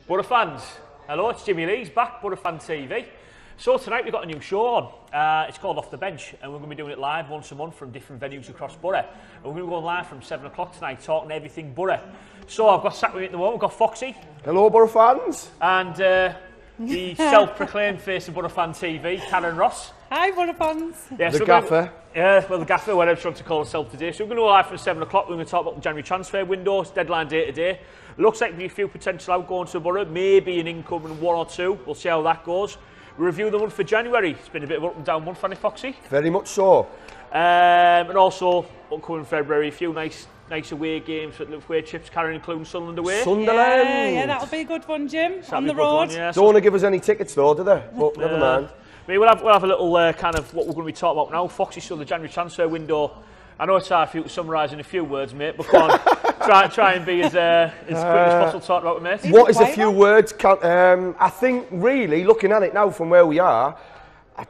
Boro fans, hello, it's Jimmy Lee's back, BoroFanTV. So tonight we've got a new show on. It's called Off the Bench, and we're going to be doing it live once a month from different venues across Boro. And we're going to go live from 7 o'clock tonight, talking everything Boro. So I've got sat with me at the moment, we've got Foxy. Hello, Boro fans. And the self-proclaimed face of BoroFanTV, Karen Ross. Hi, Boro fans. Yeah, the gaffer. The gaffer, whatever she wants to call herself today. So we're going to go live from 7 o'clock. We're going to talk about the January transfer window. It's deadline day today. Looks like there'll be a few potential outgoings to Boro, maybe an incoming one or two. We'll see how that goes. We review the month for January. It's been a bit of an up and down month, hasn't it, Foxy? Very much so. And also, upcoming February, a few nice away games for the away trips, Karen, including Sunderland away. Sunderland! Yeah, that'll be a good one, Jim. That'll on be the a good road. one, yeah. Don't want to give us any tickets though, do they? But never mind. I mean, we'll have a little kind of what we're going to be talking about now. Foxy, so the January transfer window. I know it's hard for you to summarise in a few words, mate, but come on, try and be as quick as possible talking about it, mate. What is a few words? I think, really, looking at it now from where we are, I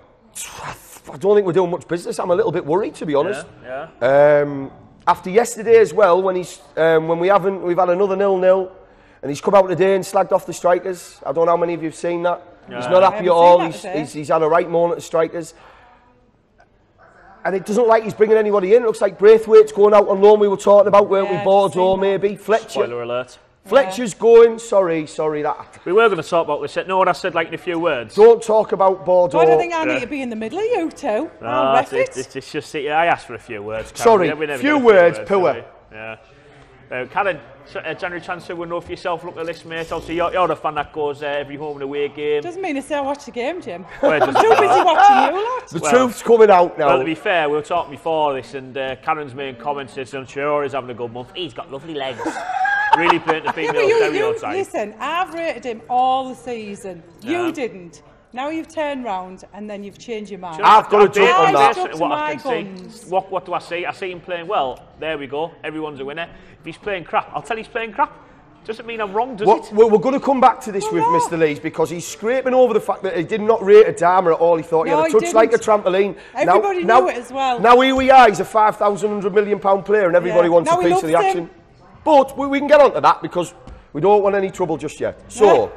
don't think we're doing much business. I'm a little bit worried, to be honest. Yeah. After yesterday as well, when we've had another 0-0, and he's come out today and slagged off the strikers. I don't know how many of you have seen that. Yeah. He's not happy at all. That, he's had a right moan at the strikers. And it doesn't look like he's bringing anybody in. It looks like Braithwaite's going out on loan. We were talking about, weren't we? BORO maybe. Fletcher. Spoiler alert. Fletcher's going. Sorry, that. We were going to talk about this. No one has said like in a few words. Don't talk about BORO. I don't think I need to be in the middle of you two. No, it's just, I asked for a few words. Karen. Sorry, few words, poor. Yeah. Karen, January transfer window for yourself. Look at this, mate. Obviously, you're a fan that goes every home and away game. Doesn't mean to say I watch the game, Jim. Well, I'm too busy watching you lot. The truth's coming out now. Well, to be fair, we were talking before this, and Karen's main comments is, I'm sure he's having a good month. He's got lovely legs. Really painting the female stereotype. Listen, I've rated him all the season. Yeah. You didn't. Now you've turned round and then you've changed your mind. I've got to jump on that. Stuck to What my I can guns. see. What do I see? I see him playing well. There we go. Everyone's a winner. If he's playing crap, I'll tell you he's playing crap. Doesn't mean I'm wrong, does it? We're going to come back to this with Mr. Lees because he's scraping over the fact that he did not rate Adama at all. He thought he had a touch like a trampoline. Everybody knew it as well. Now here we are, he's a £5,100 million player and everybody wants a piece of the action. But we can get on to that because we don't want any trouble just yet. So,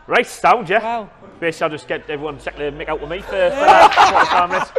right, sound, yeah. Wow. Basically, I'll just get everyone to make out with me for 45 minutes.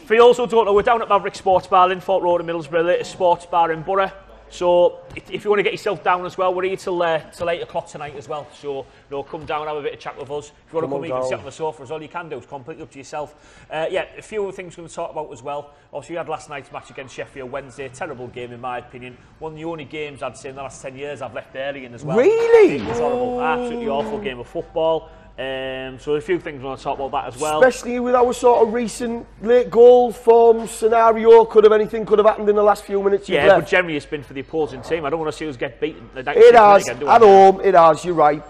For you also don't know, we're down at Maverick Sports Bar, Linford Road in Middlesbrough, latest sports bar in Boro. So if you want to get yourself down as well, we're here till 8 o'clock tonight as well. So come down, have a bit of chat with us. If you want to come, you can sit on the sofa as well. You can do. It's completely up to yourself. Yeah, a few other things we're going to talk about as well. Obviously, we had last night's match against Sheffield Wednesday. Terrible game in my opinion. One of the only games I'd say in the last 10 years I've left early in as well. Really? It was horrible. Absolutely awful game of football. So a few things we want to talk about that as well. Especially with our sort of recent late goal form scenario, anything could have happened in the last few minutes. Yeah, but generally it's been for the opposing team. I don't want to see us get beaten. It has, at home, it has, you're right.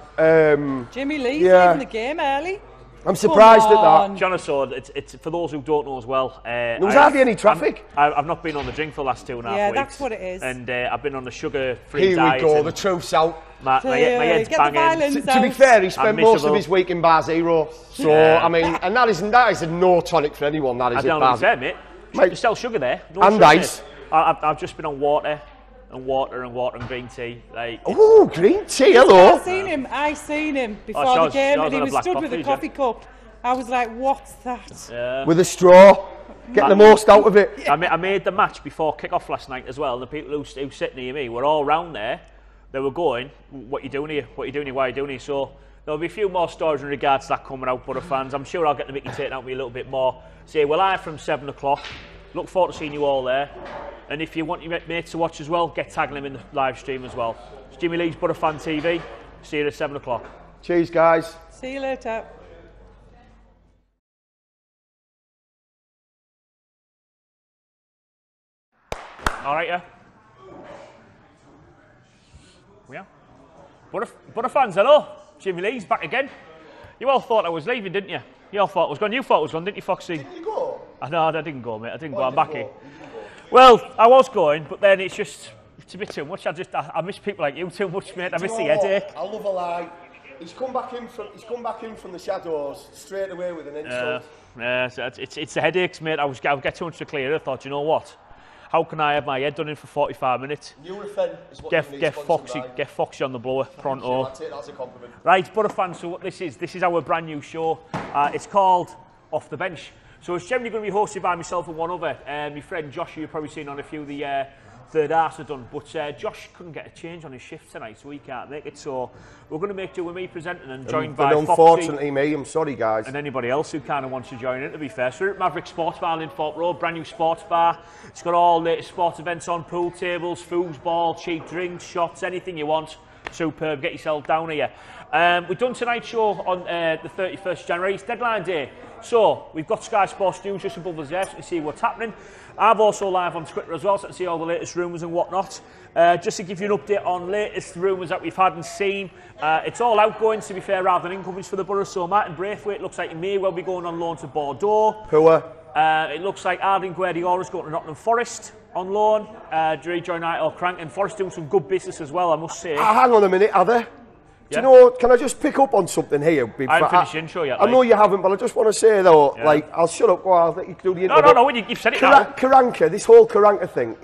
Jimmy Lee's leaving the game early. I'm surprised at that. John Asord, it's for those who don't know as well. There was hardly any traffic. I've not been on the drink for the last 2.5 weeks. Yeah, that's what it is. And I've been on the sugar-free Here diet. we go, the truth's out. My head's banging. To be fair, he spent most of his week in Bar Zero. So, I mean, and that is a no tonic for anyone, that is it. I don't know what mate. You sell sugar there. No and sugar, ice. I've just been on water and green tea. Oh, green tea, hello. I seen him before the game and he was stood with a coffee cup. I was like, what's that? Yeah. With a straw. Get the most out of it. I made the match before kick-off last night as well. And the people who sit near me were all round there. They were going, what you doing here? What you doing here? Why are you doing here? So there'll be a few more stories in regards to that coming out, Boro fans. I'm sure I'll get the Mickey taken out of me a little bit more. So we're live from 7 o'clock. Look forward to seeing you all there. And if you want your mates to watch as well, get tagging them in the live stream as well. It's Jimmy Lee's BoroFanTV. See you at 7 o'clock. Cheers, guys. See you later. All right, yeah. We are. Boro fans, hello. Jimmy Lee's back again. You all thought I was leaving, didn't you? You all thought I was gone. You thought I was gone, didn't you, Foxy? Didn't you go? No, I didn't go, mate. I didn't go. I'm back here. Well, I was going, but then it's a bit too much. I miss people like you too much, mate. I miss the headache. I love a lie. He's come back in from the shadows straight away with an insult. Yeah, it's the headaches, mate. I'll get too much to clear. I thought, you know what? how can I have my head done in for 45 minutes? Nurofen is what Get Foxy on the blower, pronto. That's a compliment. Right, BoroFans, so what this is our brand new show. It's called Off the Bench. So it's generally going to be hosted by myself and one other. My friend Josh, you've probably seen on a few of the third arse have done, but Josh couldn't get a change on his shift tonight, so he can't make it. So we're going to make do with me presenting and joined by unfortunately me, I'm sorry guys. And anybody else who kind of wants to join in, to be fair. So we're at Maverick Sports Bar in Fort Road, brand new sports bar. It's got all latest sports events on, pool tables, foosball, cheap drinks, shots, anything you want. Superb, get yourself down here. We've done tonight's show on the 31st January, it's deadline day. So we've got Sky Sports News just above us there, so you can see what's happening. I'm also live on Twitter as well, so I can see all the latest rumours and whatnot. Just to give you an update on latest rumours that we've had and seen. It's all outgoings, to be fair, rather than incomings for the Borough. So Martin Braithwaite looks like he may well be going on loan to Bordeaux. Poor. It looks like Arden Guardiola is going to Nottingham Forest on loan. Join or Crank, and Forest doing some good business as well, I must say. Hang on a minute, are there? Do you know, can I just pick up on something here? I haven't finished the intro yet. I know you haven't, but I just want to say though, like, I'll shut up, I'll let you do the intro. No, you've said it now. Karanka, this whole Karanka thing,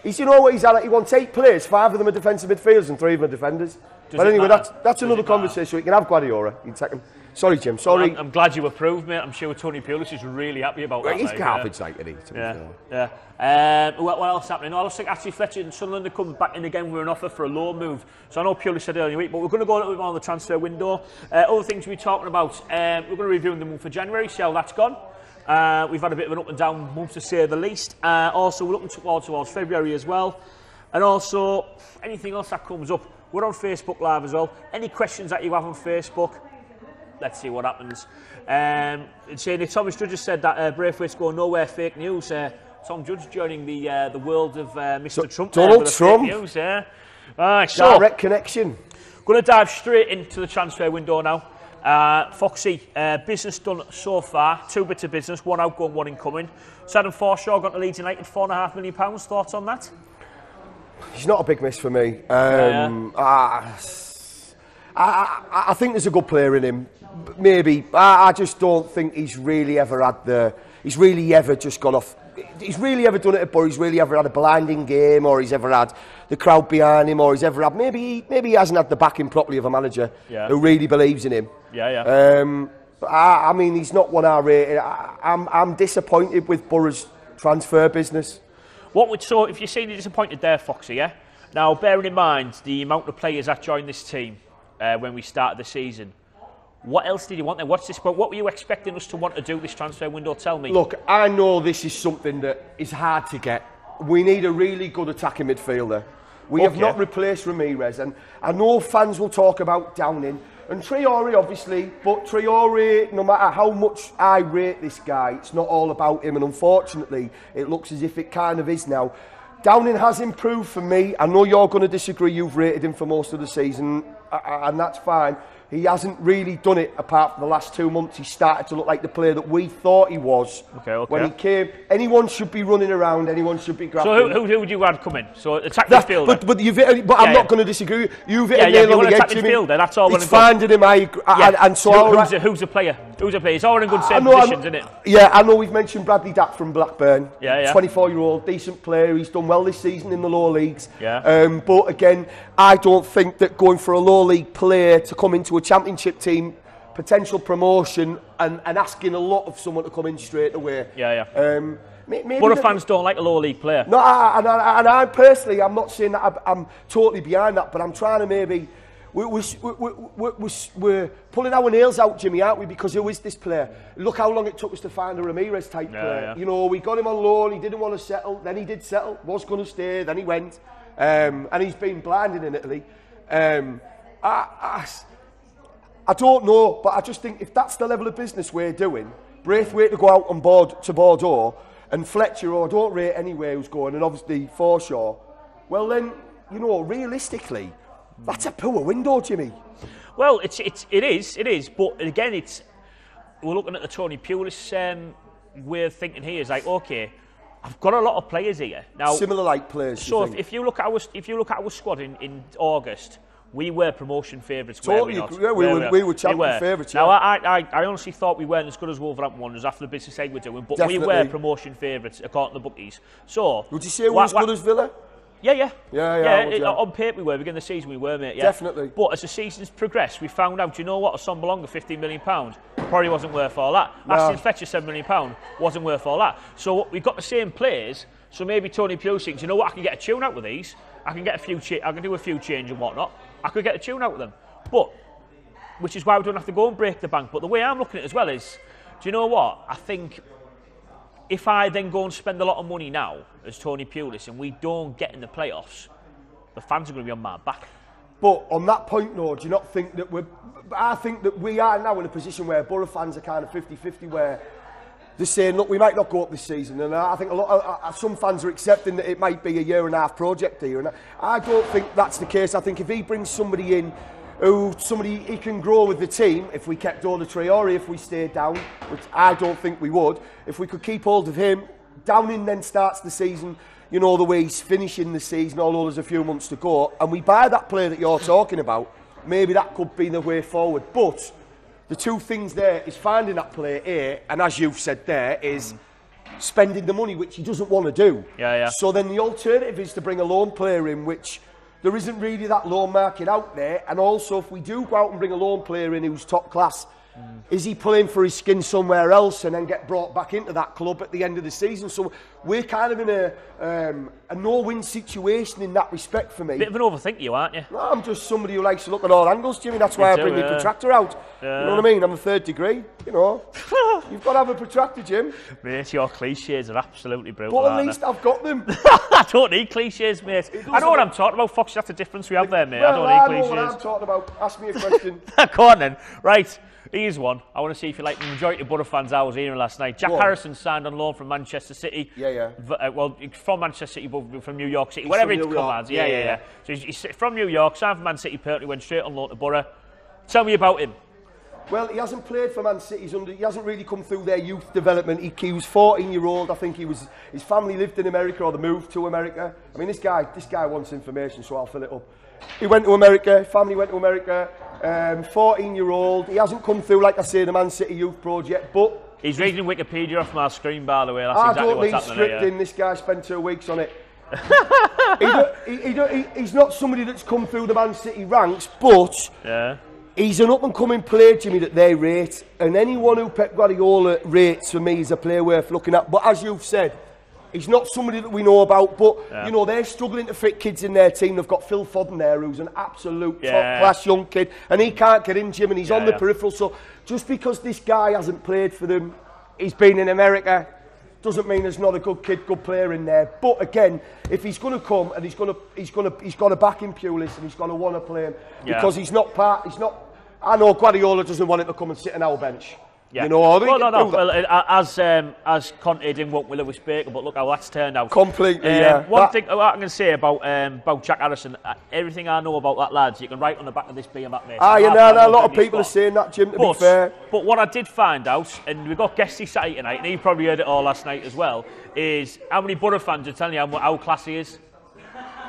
he's, you know what he's at, he wants 8 players, 5 of them are defensive midfielders and 3 of them are defenders. But anyway, that's another conversation, you can have Guardiola, you can take him. Sorry, Jim, sorry. Well, I'm glad you approved, mate. I'm sure Tony Pulis is really happy about that. He's garbage, like, isn't he? What else happening? I think actually Fletcher and Sunderland are coming back in again with an offer for a loan move. So I know Pulis said earlier in the week, but we're going to go a little bit more on the transfer window. Other things we're talking about, we're going to review the month for January, see how that's gone. We've had a bit of an up and down month to say the least. Also, we're looking towards February as well. And also, anything else that comes up, we're on Facebook Live as well. Any questions that you have on Facebook, let's see what happens. Saying Thomas Judge has said that Braithwaite's going nowhere, fake news. Tom Judge joining the world of Mr. Trump. Donald Trump. Fake news, so, direct connection. Going to dive straight into the transfer window now. Foxy, business done so far. 2 bits of business, 1 outgoing, 1 incoming. Adam Forshaw got to Leeds United, £4.5 million. Thoughts on that? He's not a big miss for me. I think there's a good player in him. Maybe. I just don't think he's really ever had he's really ever just gone off. He's really ever done it at Borough. He's really ever had a blinding game, or he's ever had the crowd behind him, or he's ever had. Maybe he hasn't had the backing properly of a manager who really believes in him. But I mean, he's not one I rate. I'm disappointed with Borough's transfer business. So if you're saying you're disappointed there, Foxy, yeah? Now, bearing in mind the amount of players that joined this team when we started the season, what else did you want then? What were you expecting us to want to do this transfer window? Tell me. Look, I know this is something that is hard to get. We need a really good attacking midfielder. We have not replaced Ramirez, and I know fans will talk about Downing and Traore, obviously, but Traore, no matter how much I rate this guy, it's not all about him, and unfortunately, it looks as if it kind of is now. Downing has improved for me. I know you're going to disagree. You've rated him for most of the season, and that's fine. He hasn't really done it apart from the last 2 months. He started to look like the player that we thought he was when he came. Anyone should be running around. Anyone should be grabbing. So who would you have come in? So attack midfielder. But I'm not going to disagree. You've hit a nail on the head, Jimmy. That's all. It's finding him. And so who's a player? It's all in good same positions, isn't it? Yeah, I know we've mentioned Bradley Dapp from Blackburn. 24-year-old, decent player. He's done well this season in the lower leagues. But again, I don't think that going for a lower league player to come into a championship team, potential promotion, and asking a lot of someone to come in straight away. Borough fans don't like a lower league player. No, and I personally, I'm not saying that I'm totally behind that, but I'm trying to maybe. We're pulling our nails out, Jimmy, aren't we? Because who is this player? Look how long it took us to find a Ramirez type player. You know, we got him on loan, he didn't want to settle, then he did settle, was going to stay, then he went. And he's been blinding in Italy. I don't know, but I just think if that's the level of business we're doing, Braithwaite to go out on board to Bordeaux, and Fletcher, who I don't rate anywhere, who's going, and obviously Forshaw, well then, you know, realistically, that's a poor window, Jimmy. Well, it is, but again, we're looking at the Tony Pulis way of thinking here. Is like, okay, I've got a lot of players here now. Similar like players. So if you look at our squad in August, we were promotion favourites. Totally, we were champion favourites. Now, I honestly thought we weren't as good as Wolverhampton Wanderers after the business side we're doing, but we were promotion favourites according to the bookies. So, would you say we were as good as Villa? Yeah. On paper we were. Beginning of the season we were, mate. Yeah. Definitely. But as the season's progressed, we found out, you know what, a Son Belonga, £15 million, probably wasn't worth all that. Aston Fletcher, £7 million, wasn't worth all that. So we've got the same players. So maybe Tony Pulis thinks, you know what, I can get a tune out with these. I can get I can do a few changes and whatnot. I could get a tune out with them. But, which is why we don't have to go and break the bank. But the way I'm looking at it as well is, do you know what? I think if I then go and spend a lot of money now as Tony Pulis and we don't get in the playoffs, the fans are going to be on my back. But on that point, though, do you not think that I think that we are now in a position where Borough fans are kind of 50-50, where they're saying, look, we might not go up this season, and I think some fans are accepting that it might be a year and a half project here, and I don't think that's the case. I think if he brings somebody in he can grow with the team, if we kept Ola Traore, if we stayed down, which I don't think we would, if we could keep hold of him, Downing then starts the season, you know, the way he's finishing the season, although there's a few months to go, and we buy that player that you're talking about, maybe that could be the way forward. But the two things there is finding that player here, and as you've said there, is spending the money, which he doesn't want to do. Yeah. So then the alternative is to bring a loan player in, which there isn't really that loan market out there. And also, if we do go out and bring a loan player in who's top class, is he playing for his skin somewhere else and then get brought back into that club at the end of the season? So we're kind of in a no-win situation in that respect for me. Bit of an overthinker, you aren't you? No, I'm just somebody who likes to look at all angles, Jimmy. That's why I bring my protractor out. Yeah. You know what I mean? I'm a 3rd degree. You know, you've got to have a protractor, Jim. Mate, your cliches are absolutely brilliant. But at least I've got them. I don't need cliches, mate. I know what I'm talking about, Fox. That's the difference we have there, mate. Well, I don't need cliches. I know what I'm talking about. Ask me a question. Go on then. Right. Here's one. I want to see if you like the majority of Borough fans I was hearing last night. Jack Harrison signed on loan from Manchester City. Yeah. Well, from Manchester City, but from New York City. Whatever it's called. Yeah. So he's from New York, signed for Man City, apparently went straight on loan to Borough. Tell me about him. Well, he hasn't played for Man City. He hasn't really come through their youth development. He was 14-year-old. I think his family lived in America, or they moved to America. I mean, this guy wants information, so I'll fill it up. He went to America. Family went to America. 14-year-old. He hasn't come through, like I say, the Man City youth project, but he's reading Wikipedia off my screen, by the way. That's exactly what's happening. I don't need scripting. This guy spent 2 weeks on it. He's not somebody that's come through the Man City ranks, but he's an up-and-coming player, Jimmy, that they rate. And anyone who Pep Guardiola rates, for me, is a player worth looking at. But as you've said, he's not somebody that we know about. But, you know, they're struggling to fit kids in their team. They've got Phil Foden there, who's an absolute top-class young kid. And he can't get in, Jim, and he's on the peripheral. So just because this guy hasn't played for them, he's been in America, doesn't mean there's not a good kid, good player in there. But again, if he's going to come and he's got to back in Pulis, and he's got to want to play him, because he's not. I know Guardiola doesn't want him to come and sit on our bench. Yeah. You know, no. Well, as Conte didn't want with Lewis Baker, but look how that's turned out. Completely, One thing I can say about Jack Harrison, everything I know about that lad, you can write on the back of this beer mat, mate. A lot of people are saying that, Jim, to be fair. But what I did find out, and we've got Guesty Saturday tonight, and he probably heard it all last night as well, is how many Borough fans are telling you how class he is.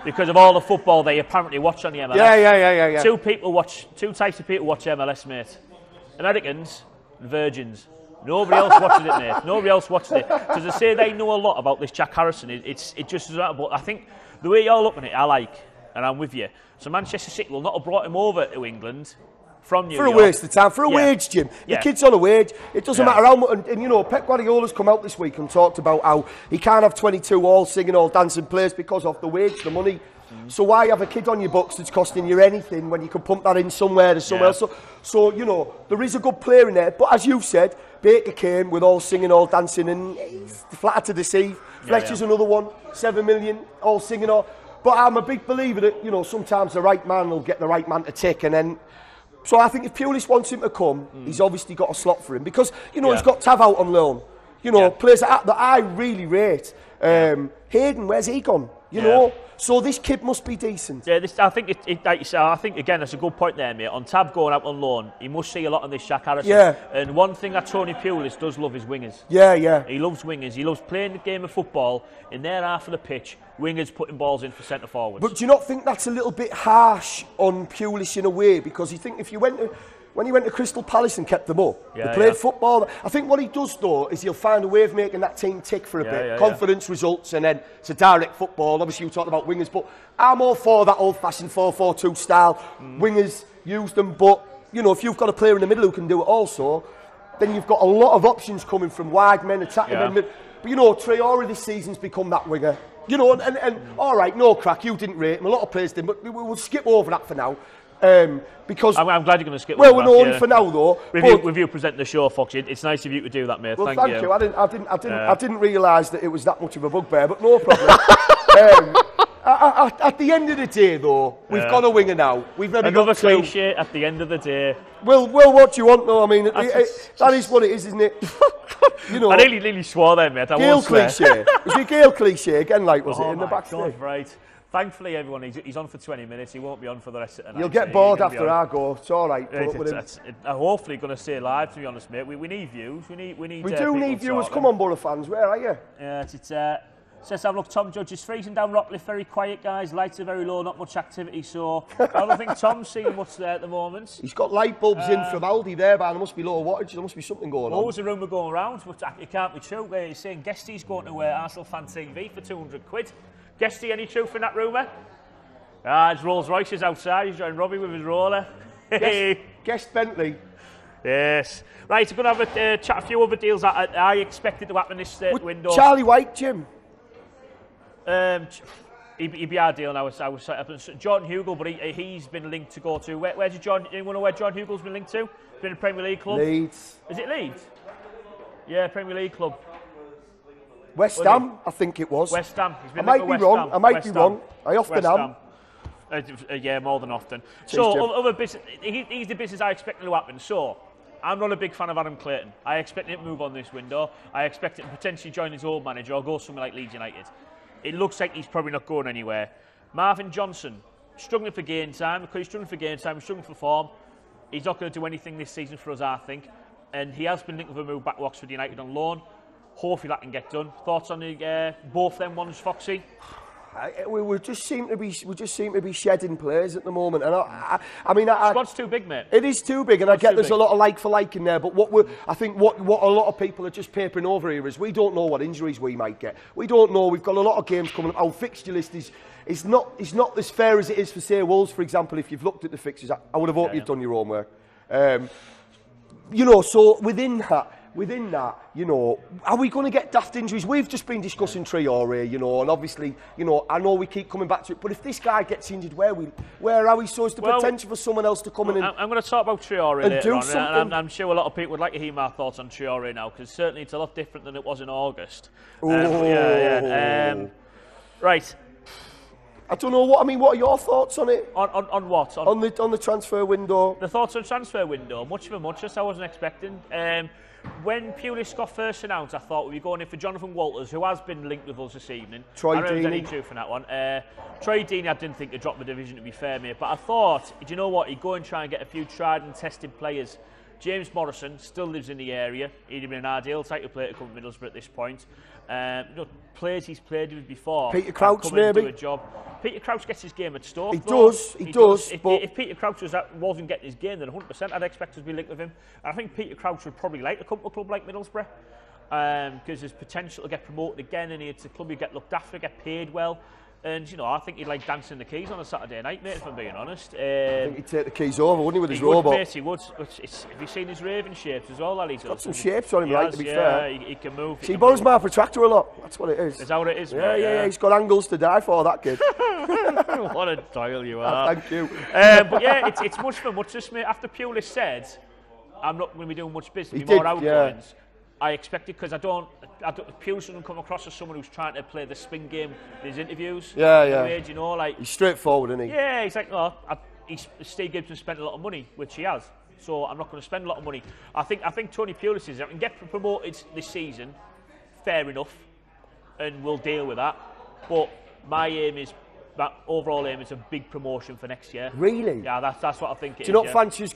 Because of all the football they apparently watch on the MLS. Yeah. Two types of people watch MLS, mate. Americans and virgins. Nobody else watches it, mate. Nobody else watches it. Because they say they know a lot about this Jack Harrison. It just is that. But I think the way you're looking at it, I like, and I'm with you. So Manchester City will not have brought him over to England from New York. For a waste of time, for a wage, Jim. The kid's on a wage. It doesn't matter how much. And you know, Pep Guardiola's come out this week and talked about how he can't have 22 all singing, all dancing players because of the wage, the money. So why have a kid on your books that's costing you anything when you can pump that in somewhere to somewhere else? So, you know, there is a good player in there. But as you said, Baker came with all singing, all dancing, and he's flatter to deceive. Fletcher's another one, 7 million, all singing, all. But I'm a big believer that, you know, sometimes the right man will get the right man to tick. And then, so I think if Pulis wants him to come, he's obviously got a slot for him. Because, you know, he's got Tav out on loan. You know, players that I really rate. Hayden, where's he gone? You know, so this kid must be decent. Yeah, I think like you say, I think again that's a good point there, mate. On Tab going out on loan, he must see a lot of this Jack Harrison. Yeah. And one thing that Tony Pulis does love is wingers. Yeah. He loves wingers. He loves playing the game of football in their half of the pitch. Wingers putting balls in for centre forwards. But do you not think that's a little bit harsh on Pulis in a way? Because you think if you went to when he went to Crystal Palace and kept them up, they played football. I think what he does, though, is he'll find a way of making that team tick for a bit. Confidence, results, and then it's a direct football. Obviously, you talked about wingers, but I'm all for that old-fashioned 4-4-2 style. Wingers, use them, but, you know, if you've got a player in the middle who can do it also, then you've got a lot of options coming from wide men, attacking men. But, you know, Traore this season's become that winger. You know, and all right, no crack, you didn't rate him. A lot of players didn't, but we'll skip over that for now. Because I'm glad you're going to skip. Well, we're only for now though. With you presenting the show, Fox, it's nice of you to do that, mate. Well, thank you. I didn't realise that it was that much of a bugbear, but no problem. At the end of the day, though, we've got a winger now. We've maybe another got two. cliche. At the end of the day. Well, what do you want, though? I mean, that is what it is, isn't it? You know. I nearly swore there, mate. Gale cliche. Was it Gale cliche again? Like was it in the back? God, right. Thankfully, everyone, he's on for 20 minutes. He won't be on for the rest of the night. You'll get bored after I go. It's all right. I'm hopefully going to stay live, to be honest, mate. We need views. We do need viewers. Come on, Boro fans. Where are you? Yeah, says, have a look, Tom Judge is freezing down Rockcliffe, very quiet, guys. Lights are very low, not much activity. So I don't think Tom's seeing much there at the moment. He's got light bulbs in from Aldi there, but there must be low wattage. There must be something going on. Always a rumour going around, but it can't be true. He's saying Guesty's going to BoroFanTV for £200. Guesty, any truth in that rumour? His Rolls Royce is outside. He's joining Robbie with his roller. Guest Bentley. Yes. Right, we're going to have a chat a few other deals that I expected to happen this window. Charlie White, Jim. He'd be our deal now. I was Jordan Hugel, but he's been linked to go to. Where's John? Anyone know where John Hugel's been linked to? Been in a Premier League club. Leeds. Is it Leeds? Yeah, Premier League club. West Ham, I think it was. West Ham. I might be wrong. I might be wrong. I often am. Yeah, more than often. Cheers, so, other business, he's the business I expect to happen. So, I'm not a big fan of Adam Clayton. I expect him to move on this window. I expect him to potentially join his old manager or go somewhere like Leeds United. It looks like he's probably not going anywhere. Marvin Johnson, struggling for game time. Because he's struggling for game time, he's struggling for form. He's not going to do anything this season for us, I think. And he has been linked with a move back to Oxford United on loan. Hopefully that can get done. Thoughts on both them ones, Foxy? We just seem to be shedding players at the moment, and I mean, squad's too big, mate. It is too big, and I get there's a lot of like for like in there. But I think what a lot of people are just papering over here is we don't know what injuries we might get. We don't know. We've got a lot of games coming up. Our fixture list is not as fair as it is for say Wolves, for example. If you've looked at the fixtures, I would have hoped you've done your homework. You know, so within that, you know, are we going to get daft injuries? We've just been discussing Traore, you know, and obviously, you know, I know we keep coming back to it, but if this guy gets injured, where are we? So is the potential for someone else to come in and I'm going to talk about Traore and later do on, something. and I'm sure a lot of people would like to hear my thoughts on Traore now, because certainly it's a lot different than it was in August. Right. I don't know what are your thoughts on it? On what? On the transfer window. The thoughts on transfer window. Much of a muchness I wasn't expecting. When Pulis got first announced, I thought we'd be going in for Jonathan Walters, who has been linked with us this evening. Troy I don't know if there's Deeney. any truth in that one. Troy Deeney, I didn't think he'd drop the division, to be fair, mate. But I thought, do you know what? He'd go and try and get a few tried and tested players. James Morrison still lives in the area. He'd have been an ideal type of player to come to Middlesbrough at this point. You know, players he's played with before. Peter Crouch, maybe. Do a job. Peter Crouch gets his game at Stoke. He does. If Peter Crouch wasn't getting his game, then 100% I'd expect us to be linked with him. And I think Peter Crouch would probably like to come to a club like Middlesbrough, because there's potential to get promoted again, and it's a club you get looked after, get paid well. And, you know, I think he'd like dancing the keys on a Saturday night, mate, if I'm being honest. I think he'd take the keys over, wouldn't he, with his robot? robot? Mate, he would. Have you seen his raving shapes as well, He's got some shapes on him, right, to be fair. He can move. He borrows my protractor a lot. That's what it is. Is that what it is, mate? Yeah. He's got angles to die for, that kid. What a dial you are. Thank you. But yeah, it's much for muchness, mate. After Pulis said, I'm not going to be doing much business, more outgoings. I expected, because I don't Pulis doesn't come across as someone who's trying to play the spin game in his interviews. Yeah. You know, like, he's straightforward, isn't he? Yeah, he's like, no, Steve Gibson spent a lot of money, which he has. So I'm not going to spend a lot of money. I think Tony Pulis is, I can get promoted this season, fair enough, and we'll deal with that. But my overall aim is a big promotion for next year. Really? Yeah, that's what I think it is. Do you not fancy us,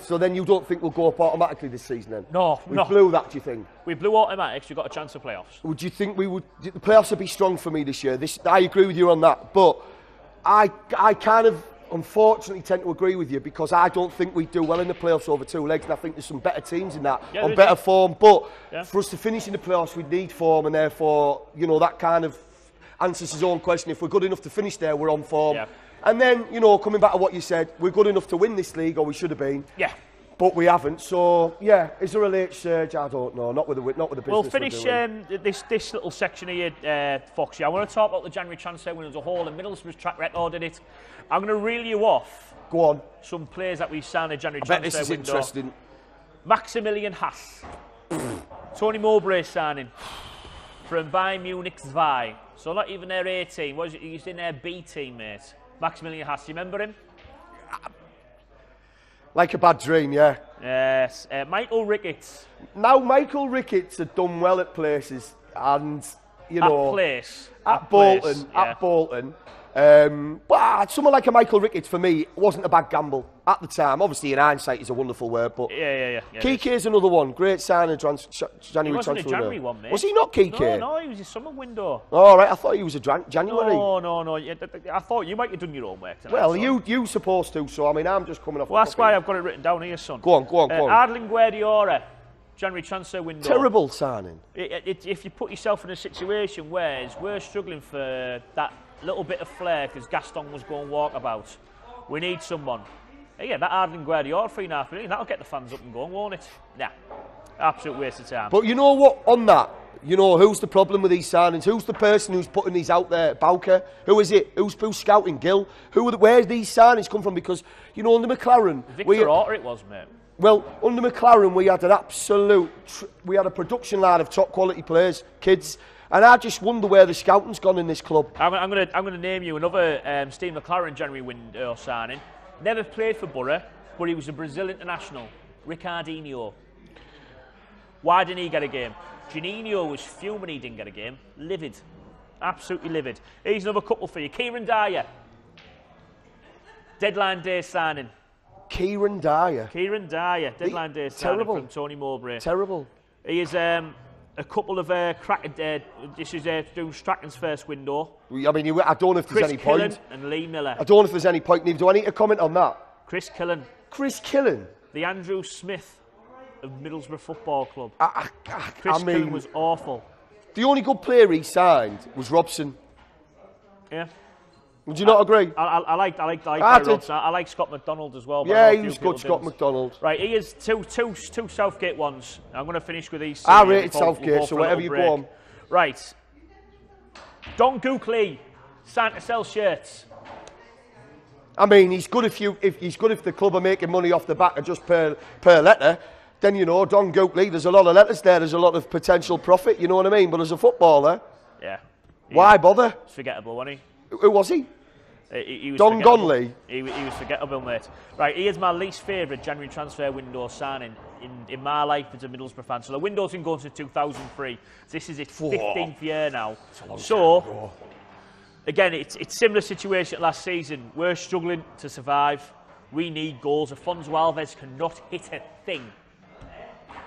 so then you don't think we'll go up automatically this season then? No, we blew that, do you think? We blew automatics, we've got a chance of playoffs. Would you think we would? The playoffs would be strong for me this year. I agree with you on that, but I kind of unfortunately tend to agree with you because I don't think we do well in the playoffs over 2 legs, and I think there's some better teams in that on better form. But for us to finish in the playoffs, we need form, and therefore, you know, that kind of answers his own question. If we're good enough to finish there, we're on form. Yeah. And then, you know, coming back to what you said, we're good enough to win this league, or we should have been. Yeah. But we haven't. So, yeah, is there a late surge? I don't know. Not with the business. We'll finish this little section here, Foxy. I want to talk about the January transfer window as a whole and Middlesbrough's track record in it. I'm going to reel you off. Go on. Some players that we signed in January transfer window. I bet this is interesting. Maximilian Haas. Tony Mowbray signing from Bayern Munich 2. So not even their A team. What is it? He's in their B team, mate. Maximilian Haas. Do you remember him? Like a bad dream, yeah. Yes. Michael Ricketts. Now, Michael Ricketts had done well at places, and you know, at Bolton. But someone like a Michael Ricketts, for me, wasn't a bad gamble at the time. Obviously, in hindsight, is a wonderful word, but Kike's another one. Great signing, January transfer. He wasn't a January one, mate. Was he not Kike? No, he was a summer window. Oh, right, I thought he was a January. No. I thought you might have done your own work tonight. Well, you supposed to, so I mean, I'm just coming off. Well, that's why I've got it written down here, son. Go on. Ardling Guardiola, January transfer window. Terrible signing. If you put yourself in a situation where we're struggling for that little bit of flair because Gaston was going walkabout, we need someone. Yeah, that Ardling Guardiola, $3.5 million, that'll get the fans up and going, won't it? Nah, absolute waste of time. But you know what, on that, you know, who's the problem with these signings? Who's the person who's putting these out there? Bowker? Who is it? Who's scouting? Gill? Where these signings come from? Because, you know, under McLaren... Victor Orta it was, mate. Well, under McLaren, we had an absolute... we had a production line of top quality players, kids... And I just wonder where the scouting's gone in this club. I'm going to name you another Steve McLaren January window signing. Never played for Boro, but he was a Brazil international. Ricardinho. Why didn't he get a game? Juninho was fuming he didn't get a game. Livid. Absolutely livid. Here's another couple for you. Kieran Dyer. Deadline day signing. Kieran Dyer. Deadline day signing from Tony Mowbray. Terrible. He is... a couple of this is doing Strachan's first window. I mean, I don't know if there's any point. Chris Killen and Lee Miller. I don't know if there's any point. Do I need to comment on that? Chris Killen. Chris Killen? The Andrew Smith of Middlesbrough Football Club. Chris Killen was awful. The only good player he signed was Robson. Yeah. Would you not agree? I like Robson. I like Scott McDonald as well. Yeah, he was good, Scott McDonald. Right, he is two Southgate ones. I'm going to finish with these. I rated Southgate, so whatever you go on. Right. Don Gookley, Santa sell shirts. I mean, he's good if the club are making money off the back of just per letter. Then, you know, Don Gookley, there's a lot of letters there. There's a lot of potential profit. You know what I mean? But as a footballer, why bother? It's forgettable, wasn't he? Who was he? He was Don Gonley. He was forgettable, mate. Right, he is my least favourite January transfer window signing in my life as a Middlesbrough fan. So the window's been going since 2003. This is its 15th year now. So, again, it's similar situation last season. We're struggling to survive. We need goals. Afonso Alves cannot hit a thing.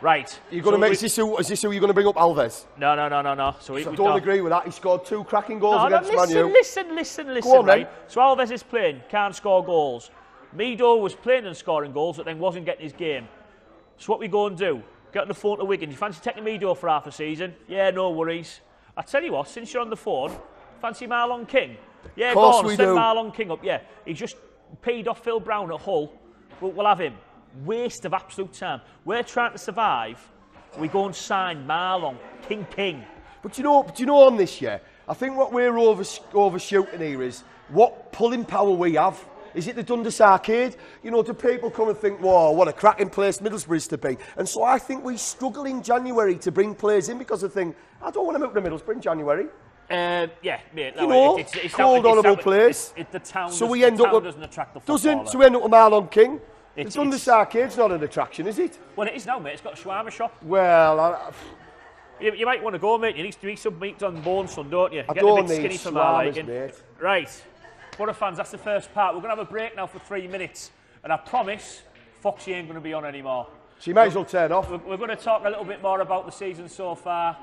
Right. Is this who you're going to bring up, Alves? No. So I don't agree with that. He scored 2 cracking goals against Man U. Listen, Go on, right? So Alves is playing, can't score goals. Mido was playing and scoring goals, but then wasn't getting his game. So what we go and do? Get on the phone to Wigan. You fancy taking Mido for half a season? Yeah, no worries. I tell you what, since you're on the phone, fancy Marlon King? Yeah, go on, send Marlon King up. Yeah, he just paid off Phil Brown at Hull. We'll have him. Waste of absolute time. We're trying to survive. We go and sign Marlon King. But you know, on this year, I think what we're overshooting here is what pulling power we have. Is it the Dundas Arcade? You know, do people come and think, whoa, what a cracking place Middlesbrough is to be? And so I think we struggle in January to bring players in because they think, I don't want to move to Middlesbrough in January. Yeah, mate. No, you know, it's cold, honourable place. The town so we end up doesn't attract the footballer. So we end up with Marlon King. The Dundas Arcade's not an attraction, is it? Well, it is now, mate. It's got a shawarma shop. Well, You might want to go, mate. You need to eat some meat on bone, son, don't you? I Getting don't a bit skinny need for my swallows, liking. mate. Right. Boro fans, that's the first part. We're going to have a break now for 3 minutes. And I promise, Foxy ain't going to be on anymore. She might as well turn off. We're going to talk a little bit more about the season so far.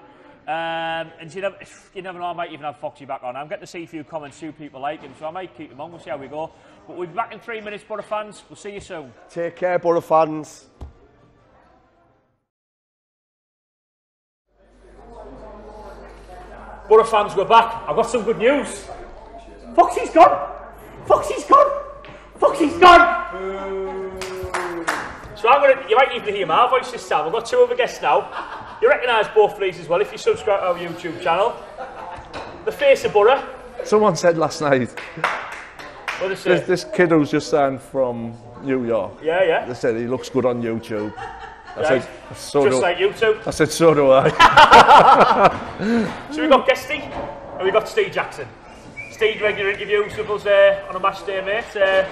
And you never know, I might even have Foxy back on. I'm getting to see a few comments, few people like him, so I might keep him on. We'll see how we go. But we'll be back in 3 minutes, Boro fans. We'll see you soon. Take care, Boro fans. Boro fans, we're back. I've got some good news. Foxy's gone. Foxy's gone. Foxy's gone. So you might even hear my voice this time. I've got 2 other guests now. You recognise both of these as well if you subscribe to our YouTube channel. The face of Boro. Someone said last night, What they say? this kid who's just signed from New York. Yeah, yeah. They said he looks good on YouTube. I Right. said, so Just do like you two. I said, so do I. So we've got Guesty and we've got Steve Jackson. Steve, regular interviews with us on a match day, mate.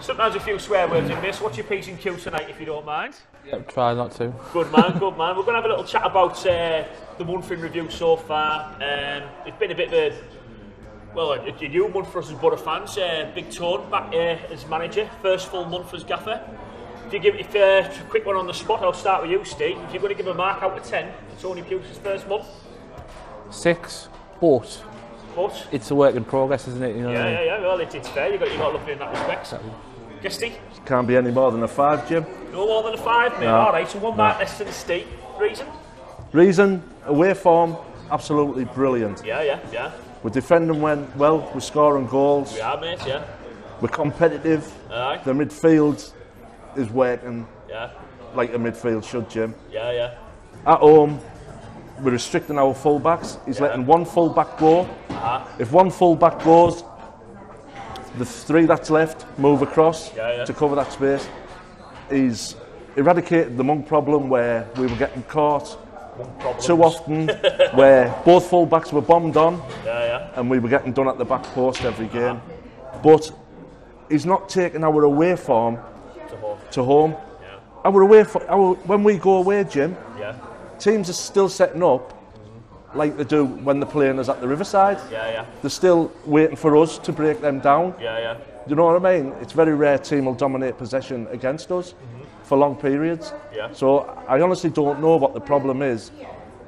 Sometimes a few swear words in this. What's your piece in Q tonight, if you don't mind? Yep, try not to. Good man, good man. We're going to have a little chat about the month in review so far. It's been a bit of a new month for us as Boro fans. Big Tone back as manager, first full month as gaffer. If a quick one on the spot, I'll start with you, Steve. If you're going to give a mark out of 10 for Tony Pugh's first month? 6, but it's a work in progress, isn't it? You know what I mean? Yeah. Well, it's fair. You've got to look at it in that respect. Guesty? Can't be any more than a 5, Jim. No more than a 5, mate. No. All right, so 1 mark less than Steve. Reason? Reason, away form, absolutely brilliant. Yeah. We're defending well, we're scoring goals. We are, mate, yeah. We're competitive. Aye. The midfield is working Yeah. like a midfield should, Jim. Yeah. At home, we're restricting our full-backs. He's letting 1 full-back go. If 1 full-back goes, the 3 that's left move across to cover that space. He's eradicated the Monk problem where we were getting caught too often, where both full-backs were bombed on and we were getting done at the back post every game. But he's not taking our away form to home. When we go away, Jim, teams are still setting up like they do when they're playing us at the Riverside. They're still waiting for us to break them down. You know what I mean? It's very rare a team will dominate possession against us for long periods. So I honestly don't know what the problem is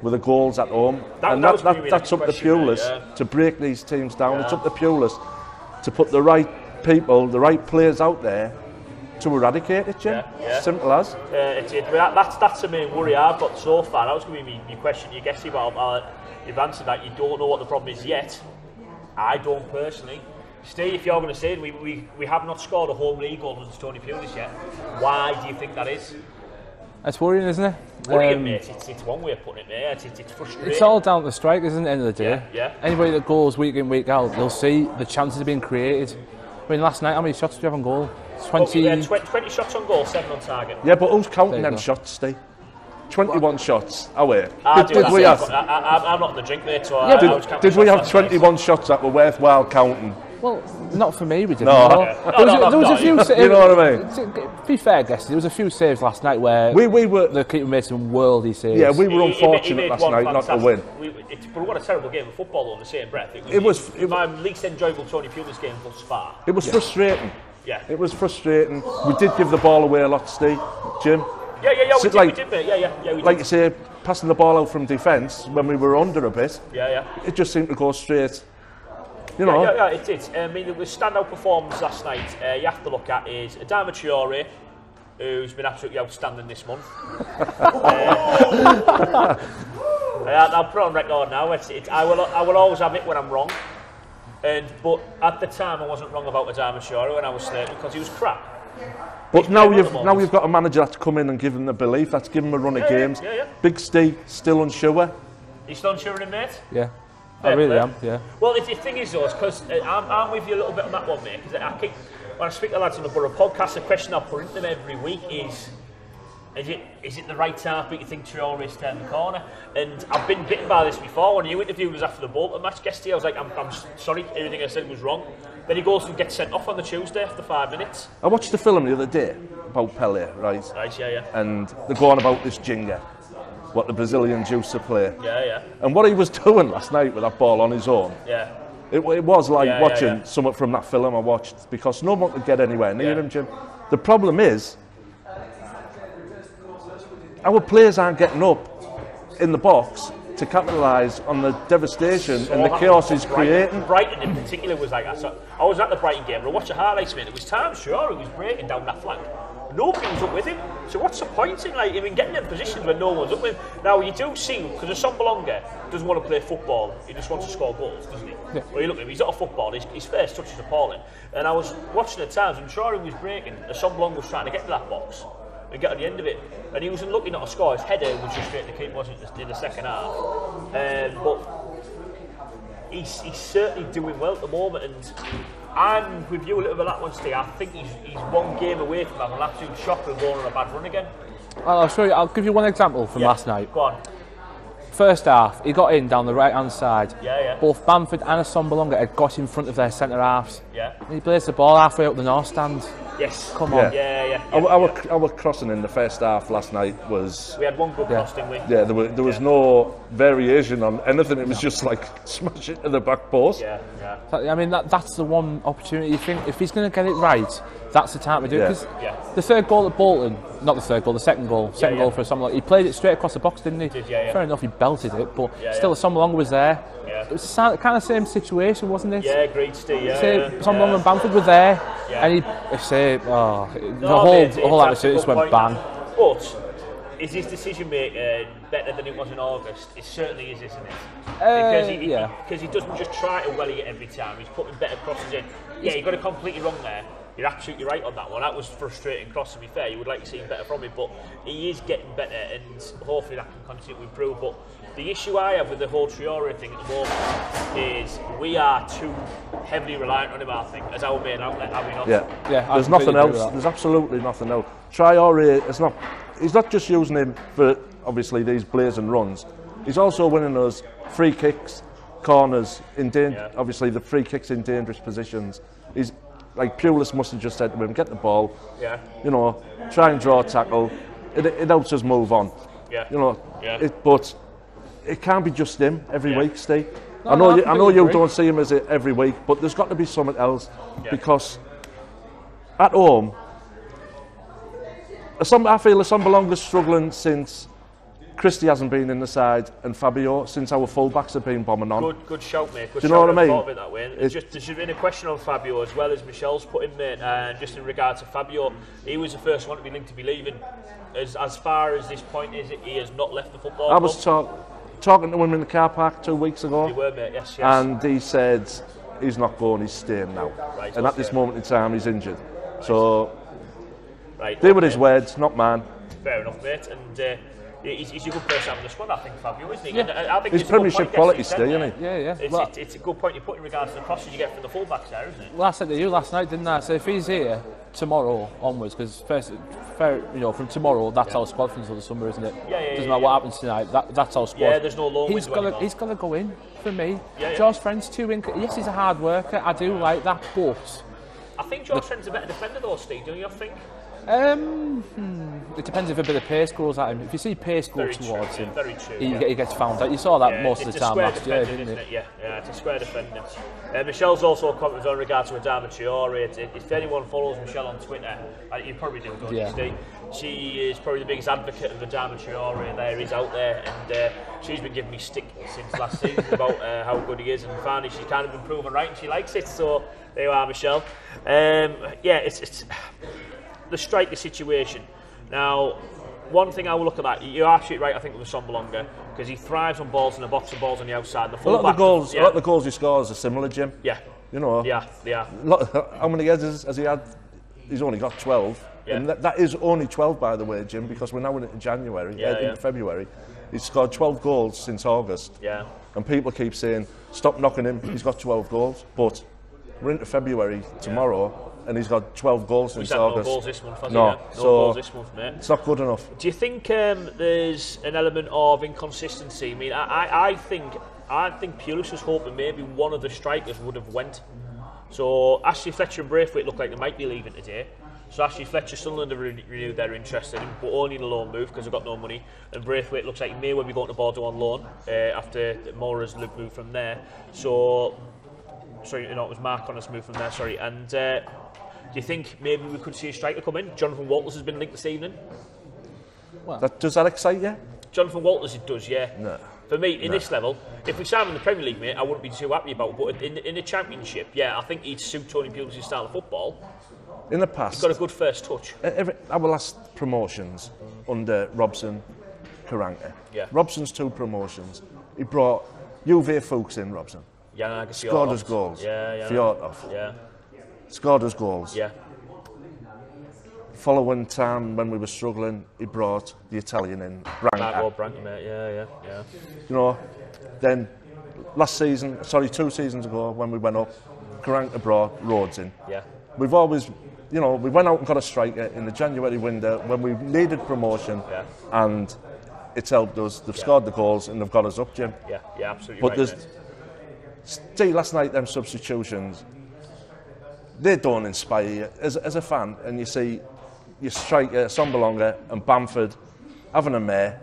with the goals at home. That's up to Pulis to break these teams down. It's up to Pulis to put the right people, the right players out there to eradicate it, Jim. Simple as. That's the main worry I've got so far. That was going to be my question. You guessed you've answered that. You don't know what the problem is yet. I don't personally. Steve, if you're going to say it, we have not scored a home league goal against Tony Pulis yet. Why do you think that is? It's worrying, isn't it? Worrying, mate. It's one way of putting it, mate. It's frustrating. It's all down to the strikers, isn't it, at the end of the day? Yeah. Anybody that goes week in, week out, they'll see the chances being created. I mean, last night, how many shots did you have on goal? 20 shots on goal, 7 on target. Yeah, but who's counting them shots, Steve? 21 shots. Oh wait. Did we have? I'm not in the drink, mate. So did we have 21 shots that were worthwhile counting? Well, not for me, we didn't. No. There was a few saves. You know what I mean? To be fair, guys, there was a few saves last night where we were. The keeper made some worldy saves. Yeah, we were unfortunate last night not to win. But what a terrible game of football, though, in the same breath. It was my least enjoyable Tony Pulis game thus far. It was frustrating. Yeah. It was frustrating. We did give the ball away a lot, Steve, Jim. Yeah, we did, mate. Yeah, we did. Like you say, passing the ball out from defence when we were under a bit. Yeah. It just seemed to go straight. You know. Yeah, it did. I mean, the standout performance last night you have to look at is Adama Traore, who's been absolutely outstanding this month. I'll put it on record now. I will always admit when I'm wrong. But at the time, I wasn't wrong about Adama Traore when I was slated because he was crap. But now you've got a manager that's come in and given the belief. That's given him a run of games. Yeah. Big Steve still unsure. He's still unsure in mate. Yeah. I really am, yeah. Well, the thing is, though, because I'm with you a little bit on that one, mate. Because when I speak to lads on the Boro podcast, the question I put into them every week is it the right time for you to think Traore is turning the corner? And I've been bitten by this before. When you interviewed us after the Bolton match, Guesty, I was like, I'm sorry, everything I said was wrong. Then he goes and gets sent off on the Tuesday after 5 minutes. I watched the film the other day about Pele, right? Right, yeah. And they're going about this Jinga. what the Brazilian juicer play. Yeah, yeah. And what he was doing last night with that ball on his own, yeah. it was like watching something from that film I watched, because no one could get anywhere near him, Jim. The problem is, our players aren't getting up in the box to capitalise on the devastation and the chaos he's creating. Brighton in particular was like that. So I was at the Brighton game, but I watched the highlights of it. It was time, sure, he was breaking down that flank. Nobody was up with him. So what's the point in getting in positions where no one's up with him? Now you do see, because Assombalonga doesn't want to play football, he just wants to score goals, doesn't he? Yeah. Well, you look at him, he's not a football, his first touch is appalling. And I was watching at times, I'm sure he was breaking, Assombalonga was trying to get to that box and get on the end of it. And he wasn't looking at a score, his header was just straight to keep, wasn't it, in the second half. But he's certainly doing well at the moment, and I'm with you a little bit that one, Steve. I think he's one game away from having an absolute shocker and going on a bad run again. Well, I'll show you. I'll give you one example from last night. Go on. First half, he got in down the right-hand side. Yeah. Both Bamford and Assombalonga had got in front of their centre halves. Yeah. And he blazed the ball halfway up the north stand. Yes. Come on. Yeah. Our crossing in the first half last night was... We had one good cross, didn't we? Yeah, there was no variation on anything. It was just like smash it to the back post. Yeah. I mean, that's the one opportunity. You think if he's going to get it right, that's the time to do it. Because the third goal at Bolton, not the third goal, the second goal goal for Assombalonga, he played it straight across the box, didn't he? Fair enough, he belted it, but still Assombalonga was there. It was the kind of same situation, wasn't it? Yeah, great, Steve. Assombalonga and Bamford were there, and the whole atmosphere just went bang. But is his decision making better than it was in August? It certainly is, isn't it? Because he doesn't just try to welly it every time. He's putting better crosses in. Yeah, he got it completely wrong there. You're absolutely right on that one. That was frustrating cross, to be fair. You would like to see better from him, but he is getting better, and hopefully that can continue to improve. But the issue I have with the whole Traore thing at the moment is we are too heavily reliant on him, I think, as our main outlet, are we not? Yeah. There's nothing else. There's absolutely nothing else. Traore is not. He's not just using him for obviously these blazing runs. He's also winning us free kicks, corners, obviously the free kicks in dangerous positions. He's like Pulis must have just said to him, get the ball, try and draw a tackle. It helps us move on. But it can't be just him every week, Steve. I know you don't see him as it every week, but there's got to be something else because at home, I feel Assombalonga's struggling since Christie hasn't been in the side and Fabio since our fullbacks have been bombing on. Good shout, mate. Good Do you know what I mean? Thought of it that way. There should have been a question on Fabio as well as Michelle's put in, mate. Just in regards to Fabio, he was the first one to be linked to be leaving. As far as this point is, he has not left the football club. I was talking to him in the car park 2 weeks ago. You were, mate. Yes. And he said he's not going, he's staying now. Right, and at this moment in time, he's injured. Right. So, they were his words, not mine. Fair enough, mate. And he's a good person having the squad, I think, Fabio, isn't he? Yeah. I think he's Premiership quality still, isn't he? Yeah. It's a good point you put in regards to the crosses you get from the fullbacks there, isn't it? Well, I said to you last night, didn't I? So if he's here tomorrow onwards, because from tomorrow, that's our squad until the summer, isn't it? Yeah. Doesn't matter what happens tonight, that's our squad. Yeah, there's no loan He's got to go in for me. Yeah. George Friend's yes, he's a hard worker. I do like that, but I think George Friend's a better defender though, Steve, don't you think? It depends if a bit of pace goes at him. If you see pace go towards him, he gets found out. You saw that most of the time last year, didn't you? Yeah, it's a square defending. Michelle's also commented on regards to Adama Traore. If anyone follows Michelle on Twitter, you probably do, don't you, Steve? She is probably the biggest advocate of Adama Traore there is out there, and she's been giving me stick since last season about how good he is, and finally she's kind of been proven right and she likes it, so there you are, Michelle. It's the striker situation. Now, one thing I will look at that, you're absolutely right, I think, with Assombalonga, because he thrives on balls in the box and balls on the outside. A lot of the goals he scores are similar, Jim. Yeah. You know. Yeah. How many heads has he had? He's only got 12. Yeah. And that is only 12, by the way, Jim, because we're now in January, into February. He's scored 12 goals since August. Yeah. And people keep saying, stop knocking him, he's got 12 goals. But we're into February tomorrow. And he's got 12 goals since August. No goals this month, has he? No goals this month, mate. It's not good enough. Do you think there's an element of inconsistency? I mean, I think Pulis was hoping maybe one of the strikers would have went. So Ashley Fletcher and Braithwaite look like they might be leaving today. So actually Fletcher Sunderland have renewed their interest in him, but only in a loan move because they've got no money. And Braithwaite looks like he may well be going to Bordeaux on loan after Mora's moved from there. So, sorry, no, it was Mark Connor's moved from there, sorry. And do you think maybe we could see a striker come in? Jonathan Walters has been linked this evening. Well, does that excite you? Jonathan Walters, it does, yeah. No. For me, in this level, if we sign him in the Premier League, mate, I wouldn't be too happy about it. But in the Championship, yeah, I think he'd suit Tony Pulis' style of football. In the past, he's got a good first touch. Our last promotions under Robson, Karanka. Yeah. Robson's 2 promotions. He brought Uwe Fuchs in, Robson. Yeah, scored us goals. Yeah. Fjordhoff. Yeah. Scored us goals. Yeah. Following time when we were struggling, he brought the Italian in, Branca. Branca, mate. Yeah. You know, then last season, 2 seasons ago, when we went up, Karanka brought Rhodes in. Yeah. We've always, you know, we went out and got a striker in the January window when we needed promotion, and it's helped us. They've scored the goals and they've got us up, Jim. Yeah, absolutely. But see, last night them substitutions, they don't inspire you as a fan, and you see your striker, Sombalonga and Bamford having a mare,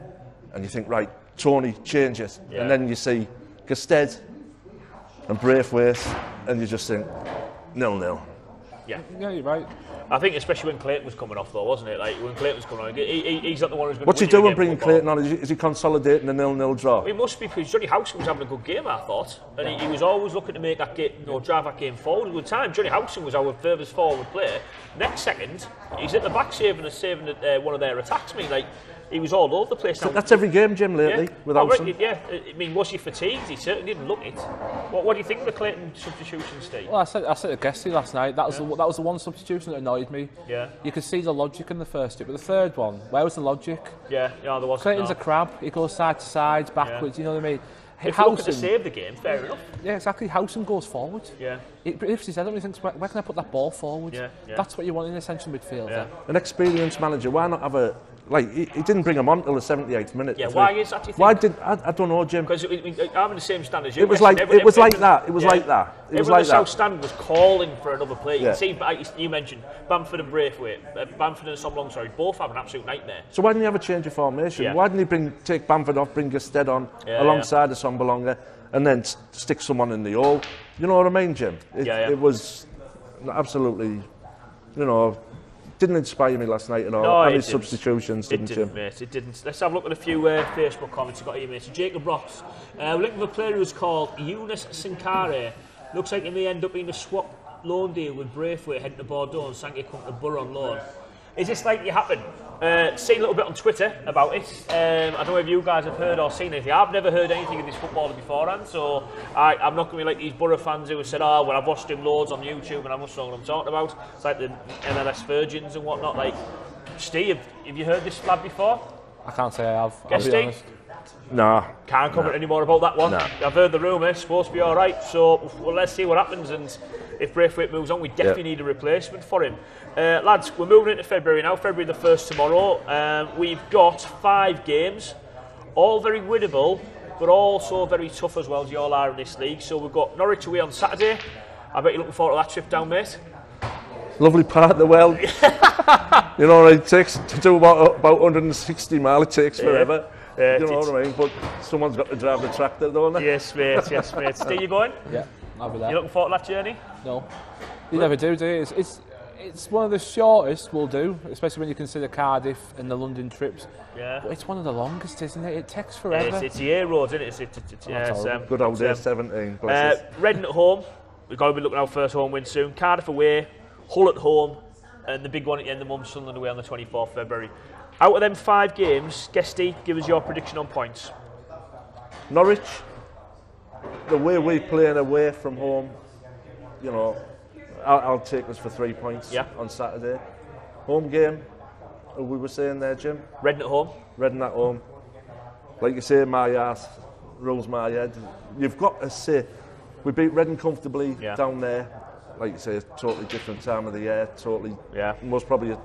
and you think, right, Tony, change it. Yeah. And then you see Gusted and Braithwaite, and you just think, 0-0. Yeah, you're right. I think especially when Clayton was coming off, though, wasn't it? Like when Clayton was coming on, he's not the one who's going. What's he doing bringing Clayton on? Is he consolidating a 0-0 draw? He must be, because Johnny Howson was having a good game, I thought, and he was always looking to make that game, drive that game forward. With time, Johnny Howson was our furthest forward player. Next second, he's at the back saving one of their attacks. I mean, like. He was all over the place. So that's every game, Jim, lately, with Howson. Yeah, I mean, was he fatigued? He certainly didn't look it. What do you think of the Clayton substitution, Steve? Well, I said to Guesty last night, that was the one substitution that annoyed me. Yeah. You could see the logic in the first two, but the third one, where was the logic? Yeah, there was. Clayton's a crab. He goes side to side, backwards, you know what I mean? If you look at to save the game, fair enough. Yeah, exactly. Howson goes forward. Yeah. He lifts his head up and he thinks, where can I put that ball forward? Yeah. That's what you want in a central midfield. Yeah. An experienced manager, why not have a... Like, he didn't bring him on till the 78th minute. Yeah, why is that, do you think? Why did... I don't know, Jim. Because I'm in the same stand as you. It was like that. It was like that. Everyone in the South Stand was calling for another player. Yeah. You can see, you mentioned Bamford and Braithwaite. Bamford and Sombalonga, both have an absolute nightmare. So why didn't he have a change of formation? Yeah. Why didn't he take Bamford off, bring Gusted on alongside of Sombalonga, and then stick someone in the hole? You know what I mean, Jim? It was absolutely, didn't inspire me last night at all. No, and his substitutions didn't, Jim? Mate, it didn't. Let's have a look at a few Facebook comments we've got here, mate. So Jacob Ross, we're looking for a player who's called Yunus Sankare. Looks like it may end up being a swap loan deal with Braithwaite heading to Bordeaux and Sankare come to BORO on loan. Is this likely to happen? Seen a little bit on Twitter about it. I don't know if you guys have heard or seen anything. I've never heard anything of this footballer beforehand, so I'm not going to be like these BORO fans who have said, well, I've watched him loads on YouTube and I must know what I'm talking about. It's like the MLS virgins and whatnot. Like, Steve, have you heard this lad before? I can't say I have. Guess, Steve? No. Can't comment any more about that one. No. I've heard the rumour, it's supposed to be alright, so let's see what happens, and if Braithwaite moves on, we definitely need a replacement for him. Lads, we're moving into February now, February the 1st tomorrow. We've got 5 games, all very winnable, but also very tough as well, as you all are in this league. So we've got Norwich away on Saturday. I bet you're looking forward to that trip down, mate. Lovely part of the world. It takes to do about 160 miles, it takes forever. You know what I mean? But someone's got to drive the tractor, don't they? Yes, mate, yes, mate. Steve, you going? Yeah, I'll be there. You looking forward to that journey? No. You never do you? It's one of the shortest we'll do, especially when you consider Cardiff and the London trips. Yeah. But it's one of the longest, isn't it? It takes forever. It's the A roads, isn't it? It's good old day, 17. Reading at home. We've got to be looking at our first home win soon. Cardiff away, Hull at home, and the big one at the end of the month, Sunderland away on the 24th February. Out of them 5 games, Guesty, give us your prediction on points. Norwich, the way we play away from home, I'll take us for 3 points on Saturday. Home game, we were saying there, Jim. Reading at home. Reading at home. Like you say, my ass rules my head. You've got to say, we beat Reading comfortably down there. Like you say, totally different time of the year, most probably a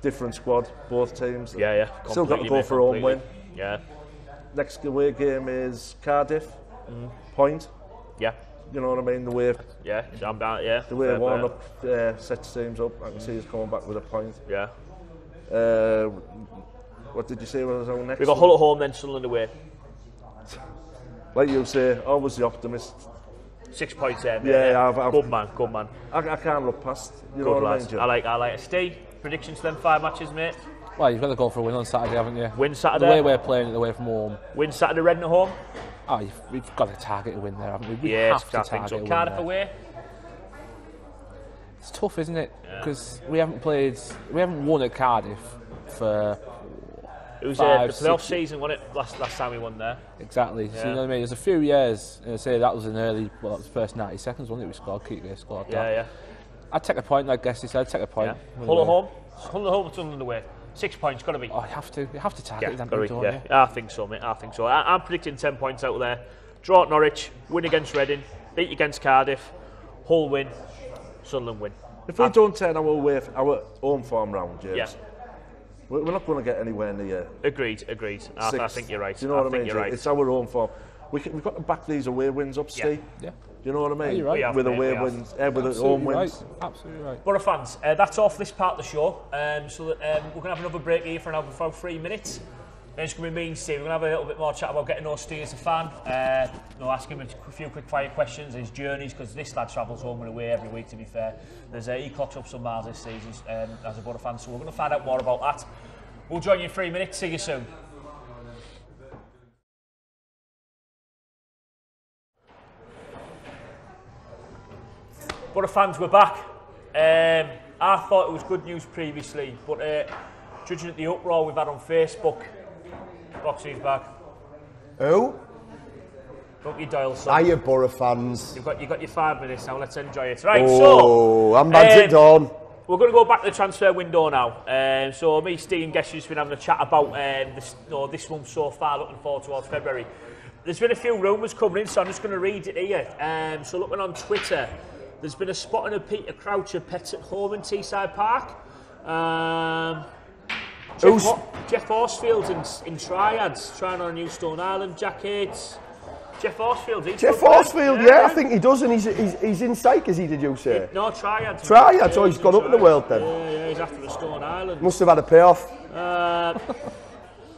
different squad, both teams. Still got to go for a home win. Yeah. Next away game is Cardiff. Point. Yeah. You know what I mean? The way I'm down. Yeah. The way Warnock sets teams up, I can see he's coming back with a point. Yeah. What did you say was our next? We've got Hull at home, then Sunderland away. Like you say, always the optimist. 6 points there. Yeah, good man. I can't look past. You good know what lads. I mean, I like it. Steve, predictions for them 5 matches, mate. Well, you've got to go for a win on Saturday, haven't you? Win Saturday. The way we're playing it away from home. Win Saturday, Reading at home. Oh, we've got to target a win there, haven't we? We have to target a win Cardiff there. away. It's tough, isn't it? Because we haven't won at Cardiff for. It was the playoff season, wasn't it? Last time we won there. Exactly. Yeah. So, you know what I mean? There's a few years. I say that was an early. Well, that was the first 90 seconds, wasn't it? We scored. Keeper scored. Yeah. I'd take a point. I guess he said, I'd take a point. Yeah. Hull at home. Hull at home. Sunderland away. 6 points. Got to be. Oh, you have to target them. Yeah. I think so, mate. I think so. I'm predicting 10 points out there. Draw at Norwich. Win against Reading. Beat against Cardiff. Hull win. Sunderland win. If we don't turn our home form round, James, we're not going to get anywhere near. Agreed. I think you're right. Do you know what I mean? Right. It's our home form. We've got to back these away wins up, Steve. Yeah. Do you know what I mean? You're right. With away wins, with the home wins. Absolutely right. Boro fans, that's off this part of the show. So we're going to have another break here for about 3 minutes. Then it's going to be me and Steve. We're going to have a little bit more chat about getting to know Steve as a fan. Ask him a few quick fire questions, his journeys, because this lad travels home and away every week, to be fair. He clocks up some miles this season as a Boro fan, so we're going to find out more about that. We'll join you in 3 minutes. See you soon. Boro fans, we're back. I thought it was good news previously, but judging at the uproar we've had on Facebook, Boxy's back. Who? Don't you dial, son? Hiya, Boro fans. You've got your 5 minutes now. Let's enjoy it. Right, I'm Magic Dawn. We're going to go back to the transfer window now. So me, Steve and Guess has been having a chat about this month so far, looking forward towards February. There's been a few rumours coming in, so I'm just going to read it here. So looking on Twitter, there's been a spotting of Peter Croucher pets at home in Teesside Park. Jeff Horsfield's in Triads, trying on a new Stone Island jacket. Jeff Horsfield, I think he does, and he's in Sykes, did you say? No, Triads. Triads, he's gone up in the world then. Yeah, he's after the Stone Island. Must have had a payoff.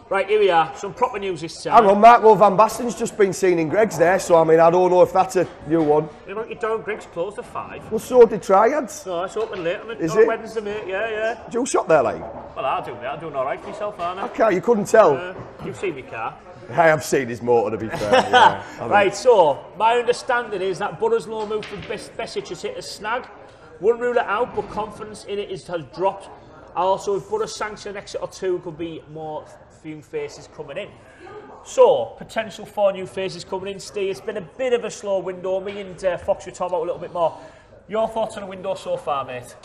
Right, here we are, some proper news this time. Hang on, Mark Van Basten's just been seen in Greg's there, so I mean, I don't know if that's a new one. You know, Darren Griggs closed at 5. Well, so did Triads. No, it's open late on Wednesday, mate, yeah. Did you shop there, like? Well, I do, mate. I'm doing alright for myself, aren't I? Okay, you couldn't tell. You've seen my car. I have seen his motor, to be fair. Yeah. Right, so, my understanding is that Boro's low move from Besic has hit a snag. Wouldn't rule it out, but confidence in it has dropped. Also, if Boro sanction an exit or two, could be more few faces coming in. So, potential 4 new faces coming in, Steve. It's been a bit of a slow window. Me and Fox were talking about a little bit more. Your thoughts on the window so far, mate?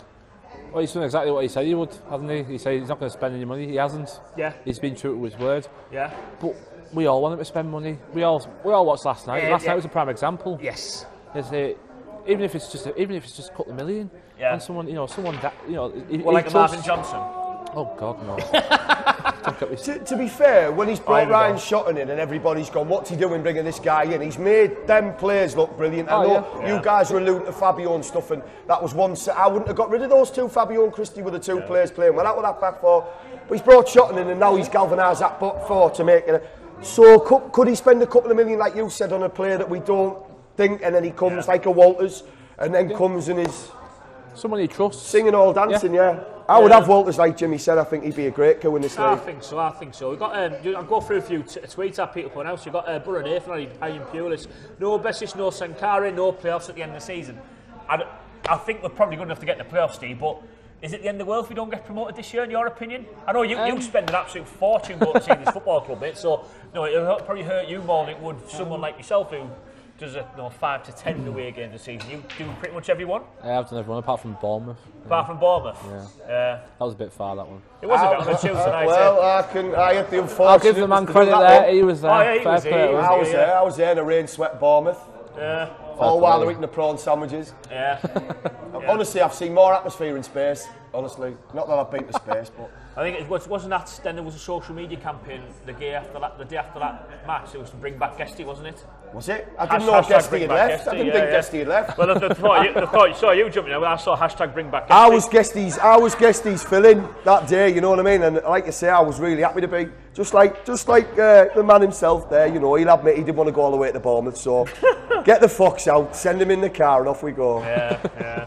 Well, he's done exactly what he said he would, hasn't he? He said he's not going to spend any money. He hasn't. Yeah. He's been true to his word. Yeah. But we all want him to spend money. We all watched last night. Last night was a prime example. Yes. Even if it's just a couple of million. Yeah. And someone that like a Marvin Johnson. Oh God, no. To be fair, when he's brought Ryan Shotton in and everybody's gone, what's he doing bringing this guy in? He's made them players look brilliant. I know you guys were alluding to Fabio and stuff, and that was one set. I wouldn't have got rid of those two. Fabio and Christie were the two players playing well out with that back four. But he's brought Shotton in, and now he's galvanised that back four to make it. So could he spend a couple of million, like you said, on a player that we don't think, and then he comes like a Walters, and then comes and is someone he trusts, singing all dancing, I would have Walters, like Jimmy said. I think he'd be a great co in this league. I think so. We've got, I'll go through a few tweets at people putting out. So you've got Boro Nathan, Ian Pulis. No Besic, no Sankara, no playoffs at the end of the season. I think we're probably good enough to get the playoffs, Steve, but is it the end of the world if we don't get promoted this year, in your opinion? I know you spend an absolute fortune going to see this football club, mate, so no, it'll probably hurt you more than it would someone like yourself who does 5 to 10 away games a season. You do pretty much every one? Yeah, I've done everyone apart from Bournemouth. Apart from Bournemouth? Yeah. That was a bit far, that one. It was a bit on a Tuesday night. Well, I had the unfortunate... I'll give the man credit there, he was there. Oh yeah, he was there. I was there in a rain-swept Bournemouth. Yeah. All while they're eating the prawn sandwiches. Yeah. Honestly, I've seen more atmosphere in space. honestly. Not that I've been to space, but... I think it wasn't that, then there was a social media campaign the day after that match, it was to bring back Guesty, wasn't it? Was it? I didn't know Guesty had left. I didn't think Guesty had left. Well, they thought saw you jumping out, I saw hashtag bring back Guesty. I was Guesty's fill-in that day, you know what I mean? And like I say, I was really happy to be. Just like the man himself there, you know, he'll admit he didn't want to go all the way to Bournemouth, so get the fox out, send him in the car and off we go. Yeah.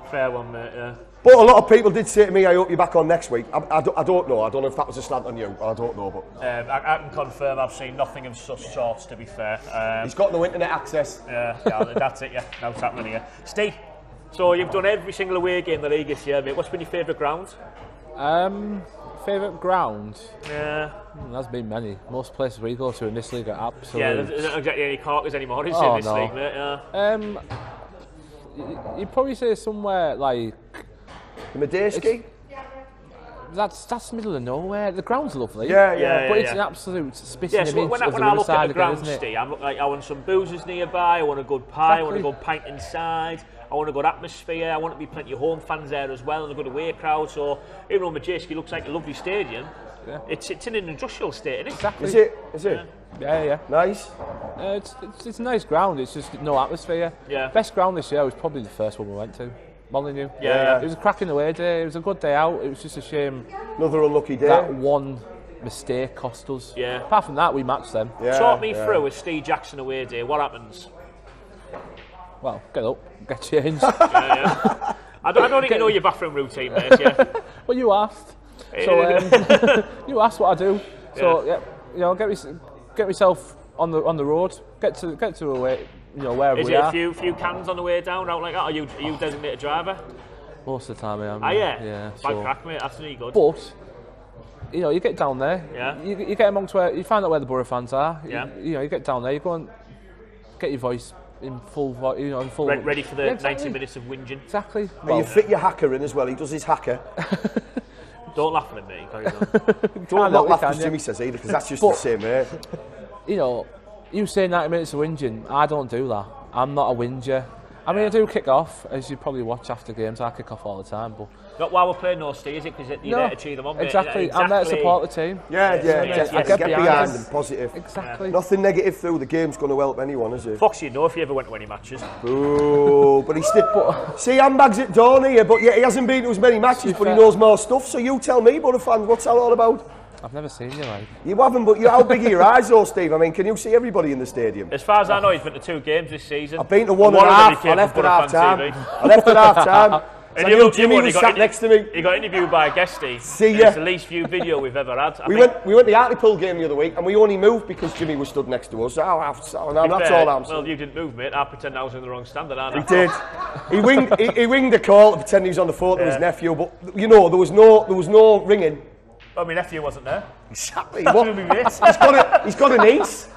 Fair one, mate, yeah. But a lot of people did say to me, I hope you're back on next week. I don't know. I don't know if that was a slant on you. I don't know. But I can confirm I've seen nothing of such sorts, to be fair. He's got no internet access. Yeah, that's it, yeah. Now it's happening here. Steve, so you've done every single away game in the league this year, mate. What's been your favourite ground? Favourite ground? Yeah. There's been many. Most places we go to in this league are absolute... Yeah, there's not exactly any corkers anymore, is there, in this league, mate? Yeah. You'd probably say somewhere like... The Medeski? That's middle of nowhere. The ground's lovely. Yeah. But it's an absolute spitting image when of the I look side at the ground, isn't it? Steve, I'm like, I want some boozers nearby, I want a good pie, I want a good pint inside, I want a good atmosphere, I want to be plenty of home fans there as well and a good away crowd. So even though Medeski looks like a lovely stadium, it's in an industrial state, isn't it? Exactly. Is it? Yeah. Nice. It's a nice ground. It's just no atmosphere. Yeah. Best ground this year was probably the first one we went to. Molyneux. Yeah. It was a cracking away day. It was a good day out. It was just a shame. Another unlucky day. That one mistake cost us. Yeah. Apart from that, we matched them. Talk me through a Steve Jackson away day. What happens? Well, get up, get changed. I don't even know your bathroom routine, mate. Yeah. Well, you asked. So you asked what I do. So you know, get myself on the road. Get to away. You know, wherever we are. Is it a few cans on the way down, out like that? Are you designated driver? Most of the time I am. Yeah. Bad crack, mate. That's really good. But you know, you get down there. Yeah. You get amongst where you find out where the BORO fans are. Yeah. You know, you get down there. You go and get your voice in full. You know, in full. Ready for the 90 minutes of whinging. Exactly. And you fit your hacker in as well. He does his hacker. Don't laugh at me. Don't laugh as Jimmy says either, because that's just the same, mate. You know. You say 90 minutes of whinging, I don't do that. I'm not a whinger. I mean, I do kick off, as you probably watch after games. I kick off all the time, but not while we're playing no Steve, is it? Because you're there to cheer them on. Exactly. I'm there to support the team. I get behind them, positive. Exactly. Nothing negative through the game's going to help anyone, is it? Fox, you know if you ever went to any matches. Oh, but he's still. See, handbags at dawn here, but he hasn't been to as many matches, but he knows more stuff. So you tell me, BoroFans, what's that all about? I've never seen you like. You haven't, but how big are your eyes though, Steve? I mean, can you see everybody in the stadium? As far as I know, he's been to 2 games this season. I've been to 1.5. I left at half time. And you Jimmy was sat next to me. He got interviewed by a Guesty. See ya. It's the least viewed video we've ever had. We went to the Hartlepool game the other week, and we only moved because Jimmy was stood next to us. That's all I'm saying. Well, you didn't move, mate. I pretend I was in the wrong stand, didn't I? He did. He winged a call to pretend he was on the phone to his nephew, but you know there was no ringing. Well, my nephew wasn't there. Exactly. What? He's got a niece.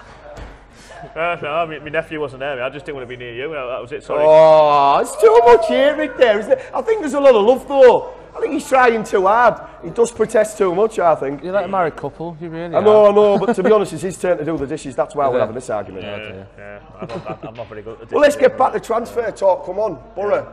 No, my nephew wasn't there. I just didn't want to be near you. That was it. Sorry. Oh, it's too much hatred there, isn't it? I think there's a lot of love though. I think he's trying too hard. He does protest too much, I think. You're like a married couple, you really I know, but to be honest, it's his turn to do the dishes. That's why we're having this argument. Yeah. I'm not very good at the dishes. Well, let's get back to transfer talk. Come on, Borough.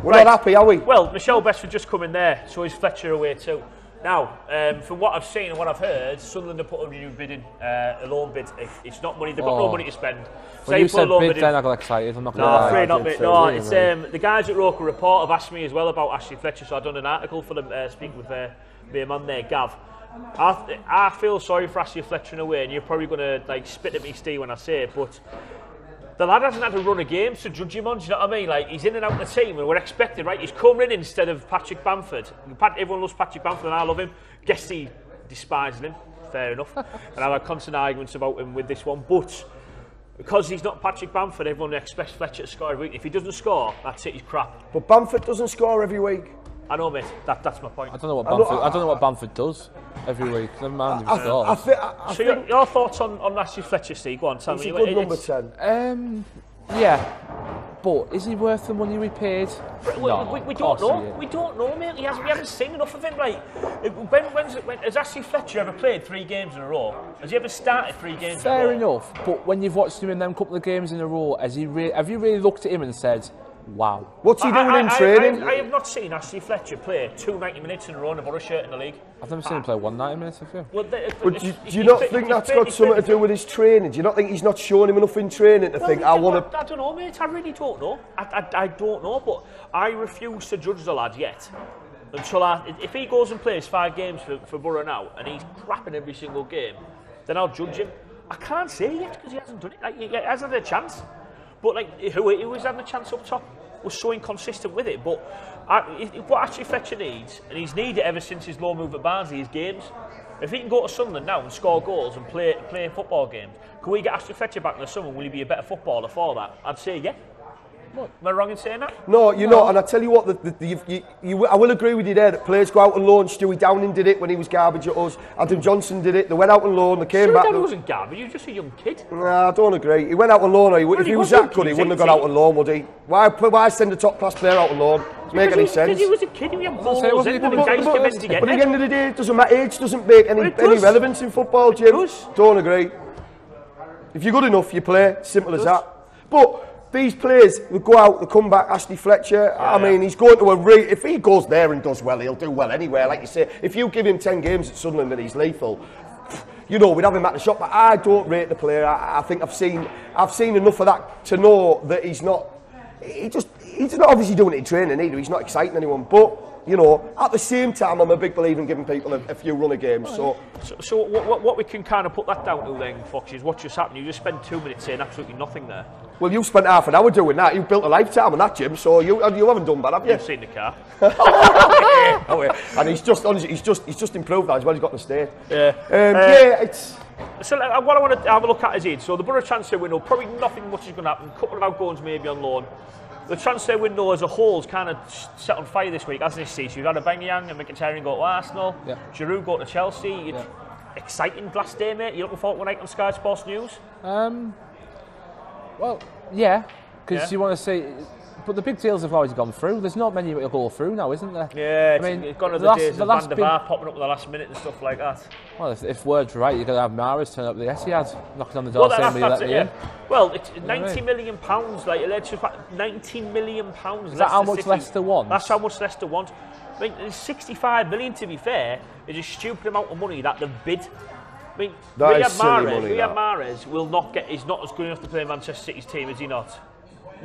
We're not happy, are we? Well, Michelle Bestford just come in there, so is Fletcher away too. Now, from what I've seen and what I've heard, Sunderland have put a new bid in, a loan bid. It's not money, they've got no money to spend. When you said bid, then I got excited. I'm not going to lie. No, afraid not, mate. No, it's the guys at Roker Report have asked me as well about Ashley Fletcher, so I've done an article for them, speaking with their man there, Gav. I feel sorry for Ashley Fletcher in a way, and you're probably going to like spit at me, Steve, when I say it, but the lad hasn't had a run of games to judge him on, do you know what I mean? Like, he's in and out of the team, and we're expected, right? He's coming in instead of Patrick Bamford. Everyone loves Patrick Bamford, and I love him. Guess he despises him, fair enough. And I've had constant arguments about him with this one, but because he's not Patrick Bamford, everyone expects Fletcher to score every week. If he doesn't score, that's it, he's crap. But Bamford doesn't score every week. I know, mate. That's my point. I don't know what Bamford does every week. Never mind if he scores. So your thoughts on Ashley Fletcher, Steve? Go on, tell me. He's a good number 10. Yeah, but is he worth the money we paid? No, we don't know. We don't know, mate. We haven't seen enough of him. Like, has Ashley Fletcher ever played 3 games in a row? Has he ever started 3 games in a row? Fair enough, but when you've watched him in them couple of games in a row, have you really looked at him and said, Wow. What's he doing in training? I have not seen Ashley Fletcher play 2 90 minutes in a row in a Borough shirt in the league. I've never seen him play 1 90 minutes, have you? Well, but do you not think that's got something to do with his training? Do you not think he's not showing him enough in training to think, I want to... I don't know, mate. I really don't know. I don't know, but I refuse to judge the lad yet. Until if he goes and plays 5 games for Borough now, and he's crapping every single game, then I'll judge him. I can't say yet, because he hasn't done it. Like, he hasn't had a chance. But like, who was having a chance up top was so inconsistent with it. But what Ashley Fletcher needs, and he's needed ever since his low move at Barnsley, is games. If he can go to Sunderland now and score goals and play football games, can we get Ashley Fletcher back in the summer? Will he be a better footballer for that? I'd say yeah. What? Am I wrong in saying that? No, you're not. And I tell you what, I will agree with you there that players go out on loan. Stewie Downing did it when he was garbage at us. Adam Johnson did it. They went out on loan. They came back. Downing wasn't garbage. He was just a young kid. Nah, I don't agree. He went out on loan. If he was that good, he wouldn't have gone out on loan, would he? Why send a top class player out on loan? Doesn't make any sense. Because he was a kid. He had balls. But at the end of the day, it doesn't matter. Age doesn't make any relevance in football, Jim. Don't agree. If you're good enough, you play. Simple as that. But these players will go out, they come back. Ashley Fletcher, I mean, he's going to if he goes there and does well, he'll do well anywhere. Like you say, if you give him 10 games at Sunderland and he's lethal, you know, we'd have him at the shop. But I don't rate the player. I think I've seen enough of that to know that he's not obviously doing it in training either. He's not exciting anyone. But you know, at the same time, I'm a big believer in giving people a few run of games. So what we can kind of put that down to then, Fox, is what just happened. You just spent 2 minutes saying absolutely nothing there. Well, you spent half an hour doing that. You've built a lifetime on that, Jim. So you haven't done bad, have you? You've seen the car. Oh, yeah. And he's just improved that as well. He's got the state. It's. So what I want to have a look at is so the Borough transfer window. Probably nothing much is going to happen. A couple of outgoings maybe on loan. The transfer window as a whole is kind of set on fire this week, hasn't it, Steve? So you've had Aubameyang and Mkhitaryan go to Arsenal. Yeah. Giroud go to Chelsea. Yeah. Exciting last day, mate. You looking forward to one night on Sky Sports News? Well, yeah, because you want to see. But the big deals have already gone through. There's not many that will go through now, isn't there? Yeah, it's gone to the days of Van der Vaart popping up at the last minute and stuff like that. Well, if word's right, you're going to have Mahrez turn up the Etihad, knocking on the door saying, will you let me in? Well, it's £90 million, like, £90 million. Is that how much Leicester want? That's how much Leicester want. I mean, 65 million, to be fair, is a stupid amount of money that they've bid. I mean, Riyad Mahrez will not get. He's not as good enough to play Manchester City's team, is he not?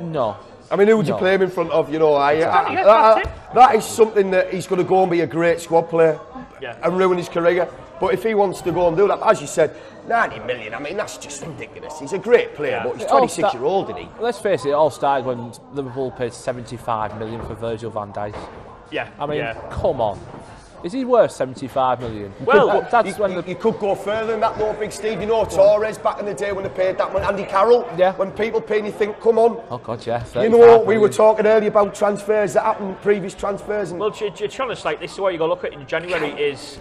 No. I mean, who would you play him in front of? You know, that is something that he's going to go and be a great squad player and ruin his career. But if he wants to go and do that, as you said, 90 million, I mean, that's just ridiculous. He's a great player, but he's 26-year-old, isn't he? Let's face it, it all started when Liverpool paid 75 million for Virgil van Dijk. Yeah. I mean, come on. Is he worth 75 million? Well, that's you could go further than that though, Big Steve. You know, Torres back in the day when they paid that money, Andy Carroll. Yeah. When people pay and you think, come on. Oh God, yeah. You know, we were talking earlier about transfers that happened, previous transfers. And well, to be honest, like, this is what you got to look at in January is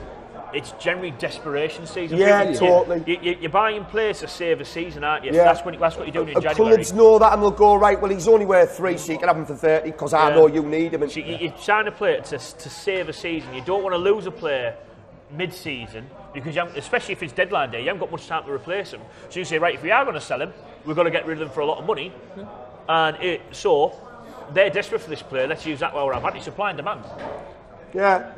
it's generally desperation season. Yeah, totally. You're buying players to save a season, aren't you? Yeah. That's what you're doing in January. Clubs know that and they'll go, right, well, he's only worth 3, so you can have him for 30 because I know you need him. And so you sign a player to save a season. You don't want to lose a player mid-season because, especially if it's deadline day, you haven't got much time to replace him. So you say, right, if we are going to sell him, we've got to get rid of him for a lot of money. And so they're desperate for this player. Let's use that while we're advantage, supply and demand. Yeah.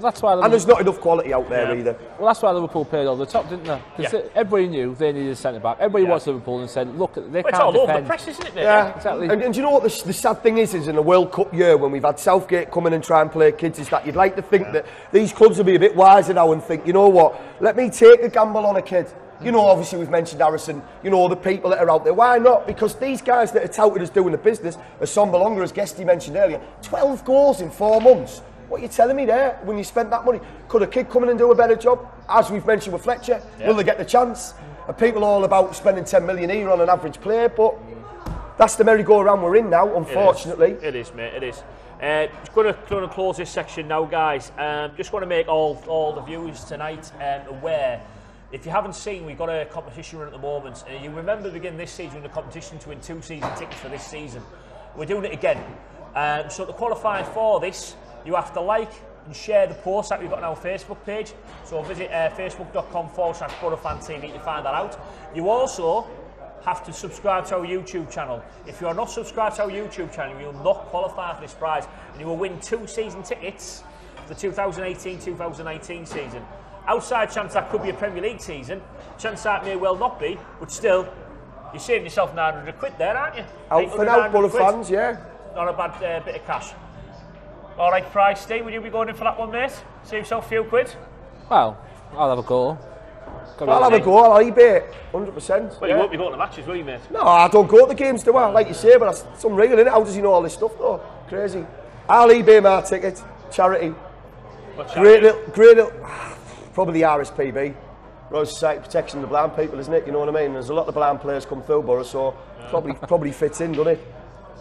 That's why and there's not enough quality out there either. Well, that's why Liverpool paid all the top, didn't they? Because everybody knew they needed a centre-back. Everybody watched Liverpool and said, look, they can't it's all defend. over the press, isn't it, mate? Yeah, exactly. And do you know what the sad thing is in a World Cup year when we've had Southgate come in and try and play kids, is that you'd like to think that these clubs will be a bit wiser now and think, you know what, let me take a gamble on a kid. You know, obviously we've mentioned Harrison, you know, the people that are out there. Why not? Because these guys that are touted as doing the business, as Sombalonga, as Guesty mentioned earlier, 12 goals in 4 months. What are you telling me there? When you spent that money, could a kid come in and do a better job? As we've mentioned with Fletcher, will they get the chance? Are people all about spending 10 million a year on an average player? But that's the merry-go-round we're in now, unfortunately. It is, mate, it is. Just going to close this section now, guys. Just want to make all the viewers tonight aware. If you haven't seen, we've got a competition run at the moment. You remember the beginning of this season, the competition to win 2 season tickets for this season. We're doing it again. So to qualify for this, you have to like and share the post that we've got on our Facebook page. So visit facebook.com/BoroFanTV to find that out. You also have to subscribe to our YouTube channel. If you are not subscribed to our YouTube channel, you will not qualify for this prize, and you will win 2 season tickets for the 2018-2019 season. Outside chance that could be a Premier League season, chance that may well not be, but still, you're saving yourself 900 quid there, aren't you? Out for now, Borough fans, yeah. Not a bad bit of cash. All right, prize, Steve, would you be going in for that one, mate? Save yourself a few quid? Well, I'll have a go. I'll have a go, I'll eBay it, 100%. Well, you won't be going to matches, will you, mate? No, I don't go to the games, do I? Like you say, but it's unreal, isn't it? How does he know all this stuff, though? Crazy. I'll eBay my ticket. Charity. What charity? Great little, probably the RSPB. Royal Society Protection of the Blind People, isn't it? You know what I mean? There's a lot of blind players come through Borough, so probably fits in, doesn't it?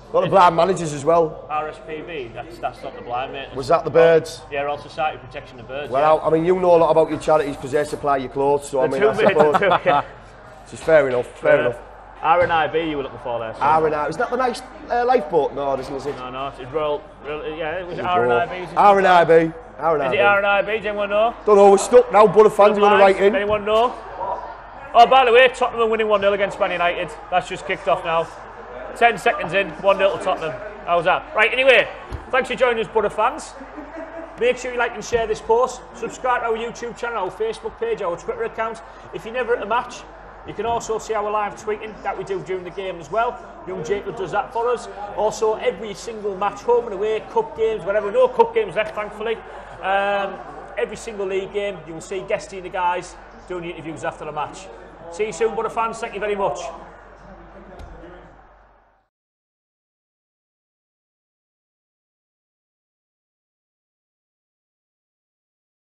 A lot of blind managers as well. RSPB, that's not the blind, mate. Was that the birds? Yeah, Royal Society Protection of Birds. Well, yeah. I mean, you know a lot about your charities because they supply your clothes, so I mean, I suppose. It's fair enough, fair enough. RNIB you were looking for there. So. RNIB, is that the nice lifeboat? No, isn't it? No, it's Royal, yeah, it was RNIB. RNIB. Is it RNIB? Does anyone know? Don't know, we're stuck now, Borough fans, you want to write in? Anyone know? Oh, by the way, Tottenham are winning 1-0 against Man United. That's just kicked off now. 10 seconds in, 1-0 to Tottenham. How's that? Right, anyway, thanks for joining us, Borough fans. Make sure you like and share this post. Subscribe to our YouTube channel, our Facebook page, our Twitter account. If you're never at a match, you can also see our live tweeting that we do during the game as well. Young Jacob does that for us. Also, every single match, home and away, cup games, whatever. No cup games left, thankfully. Every single league game, you will see Guesty and the guys doing the interviews after the match. See you soon, Borough fans. Thank you very much.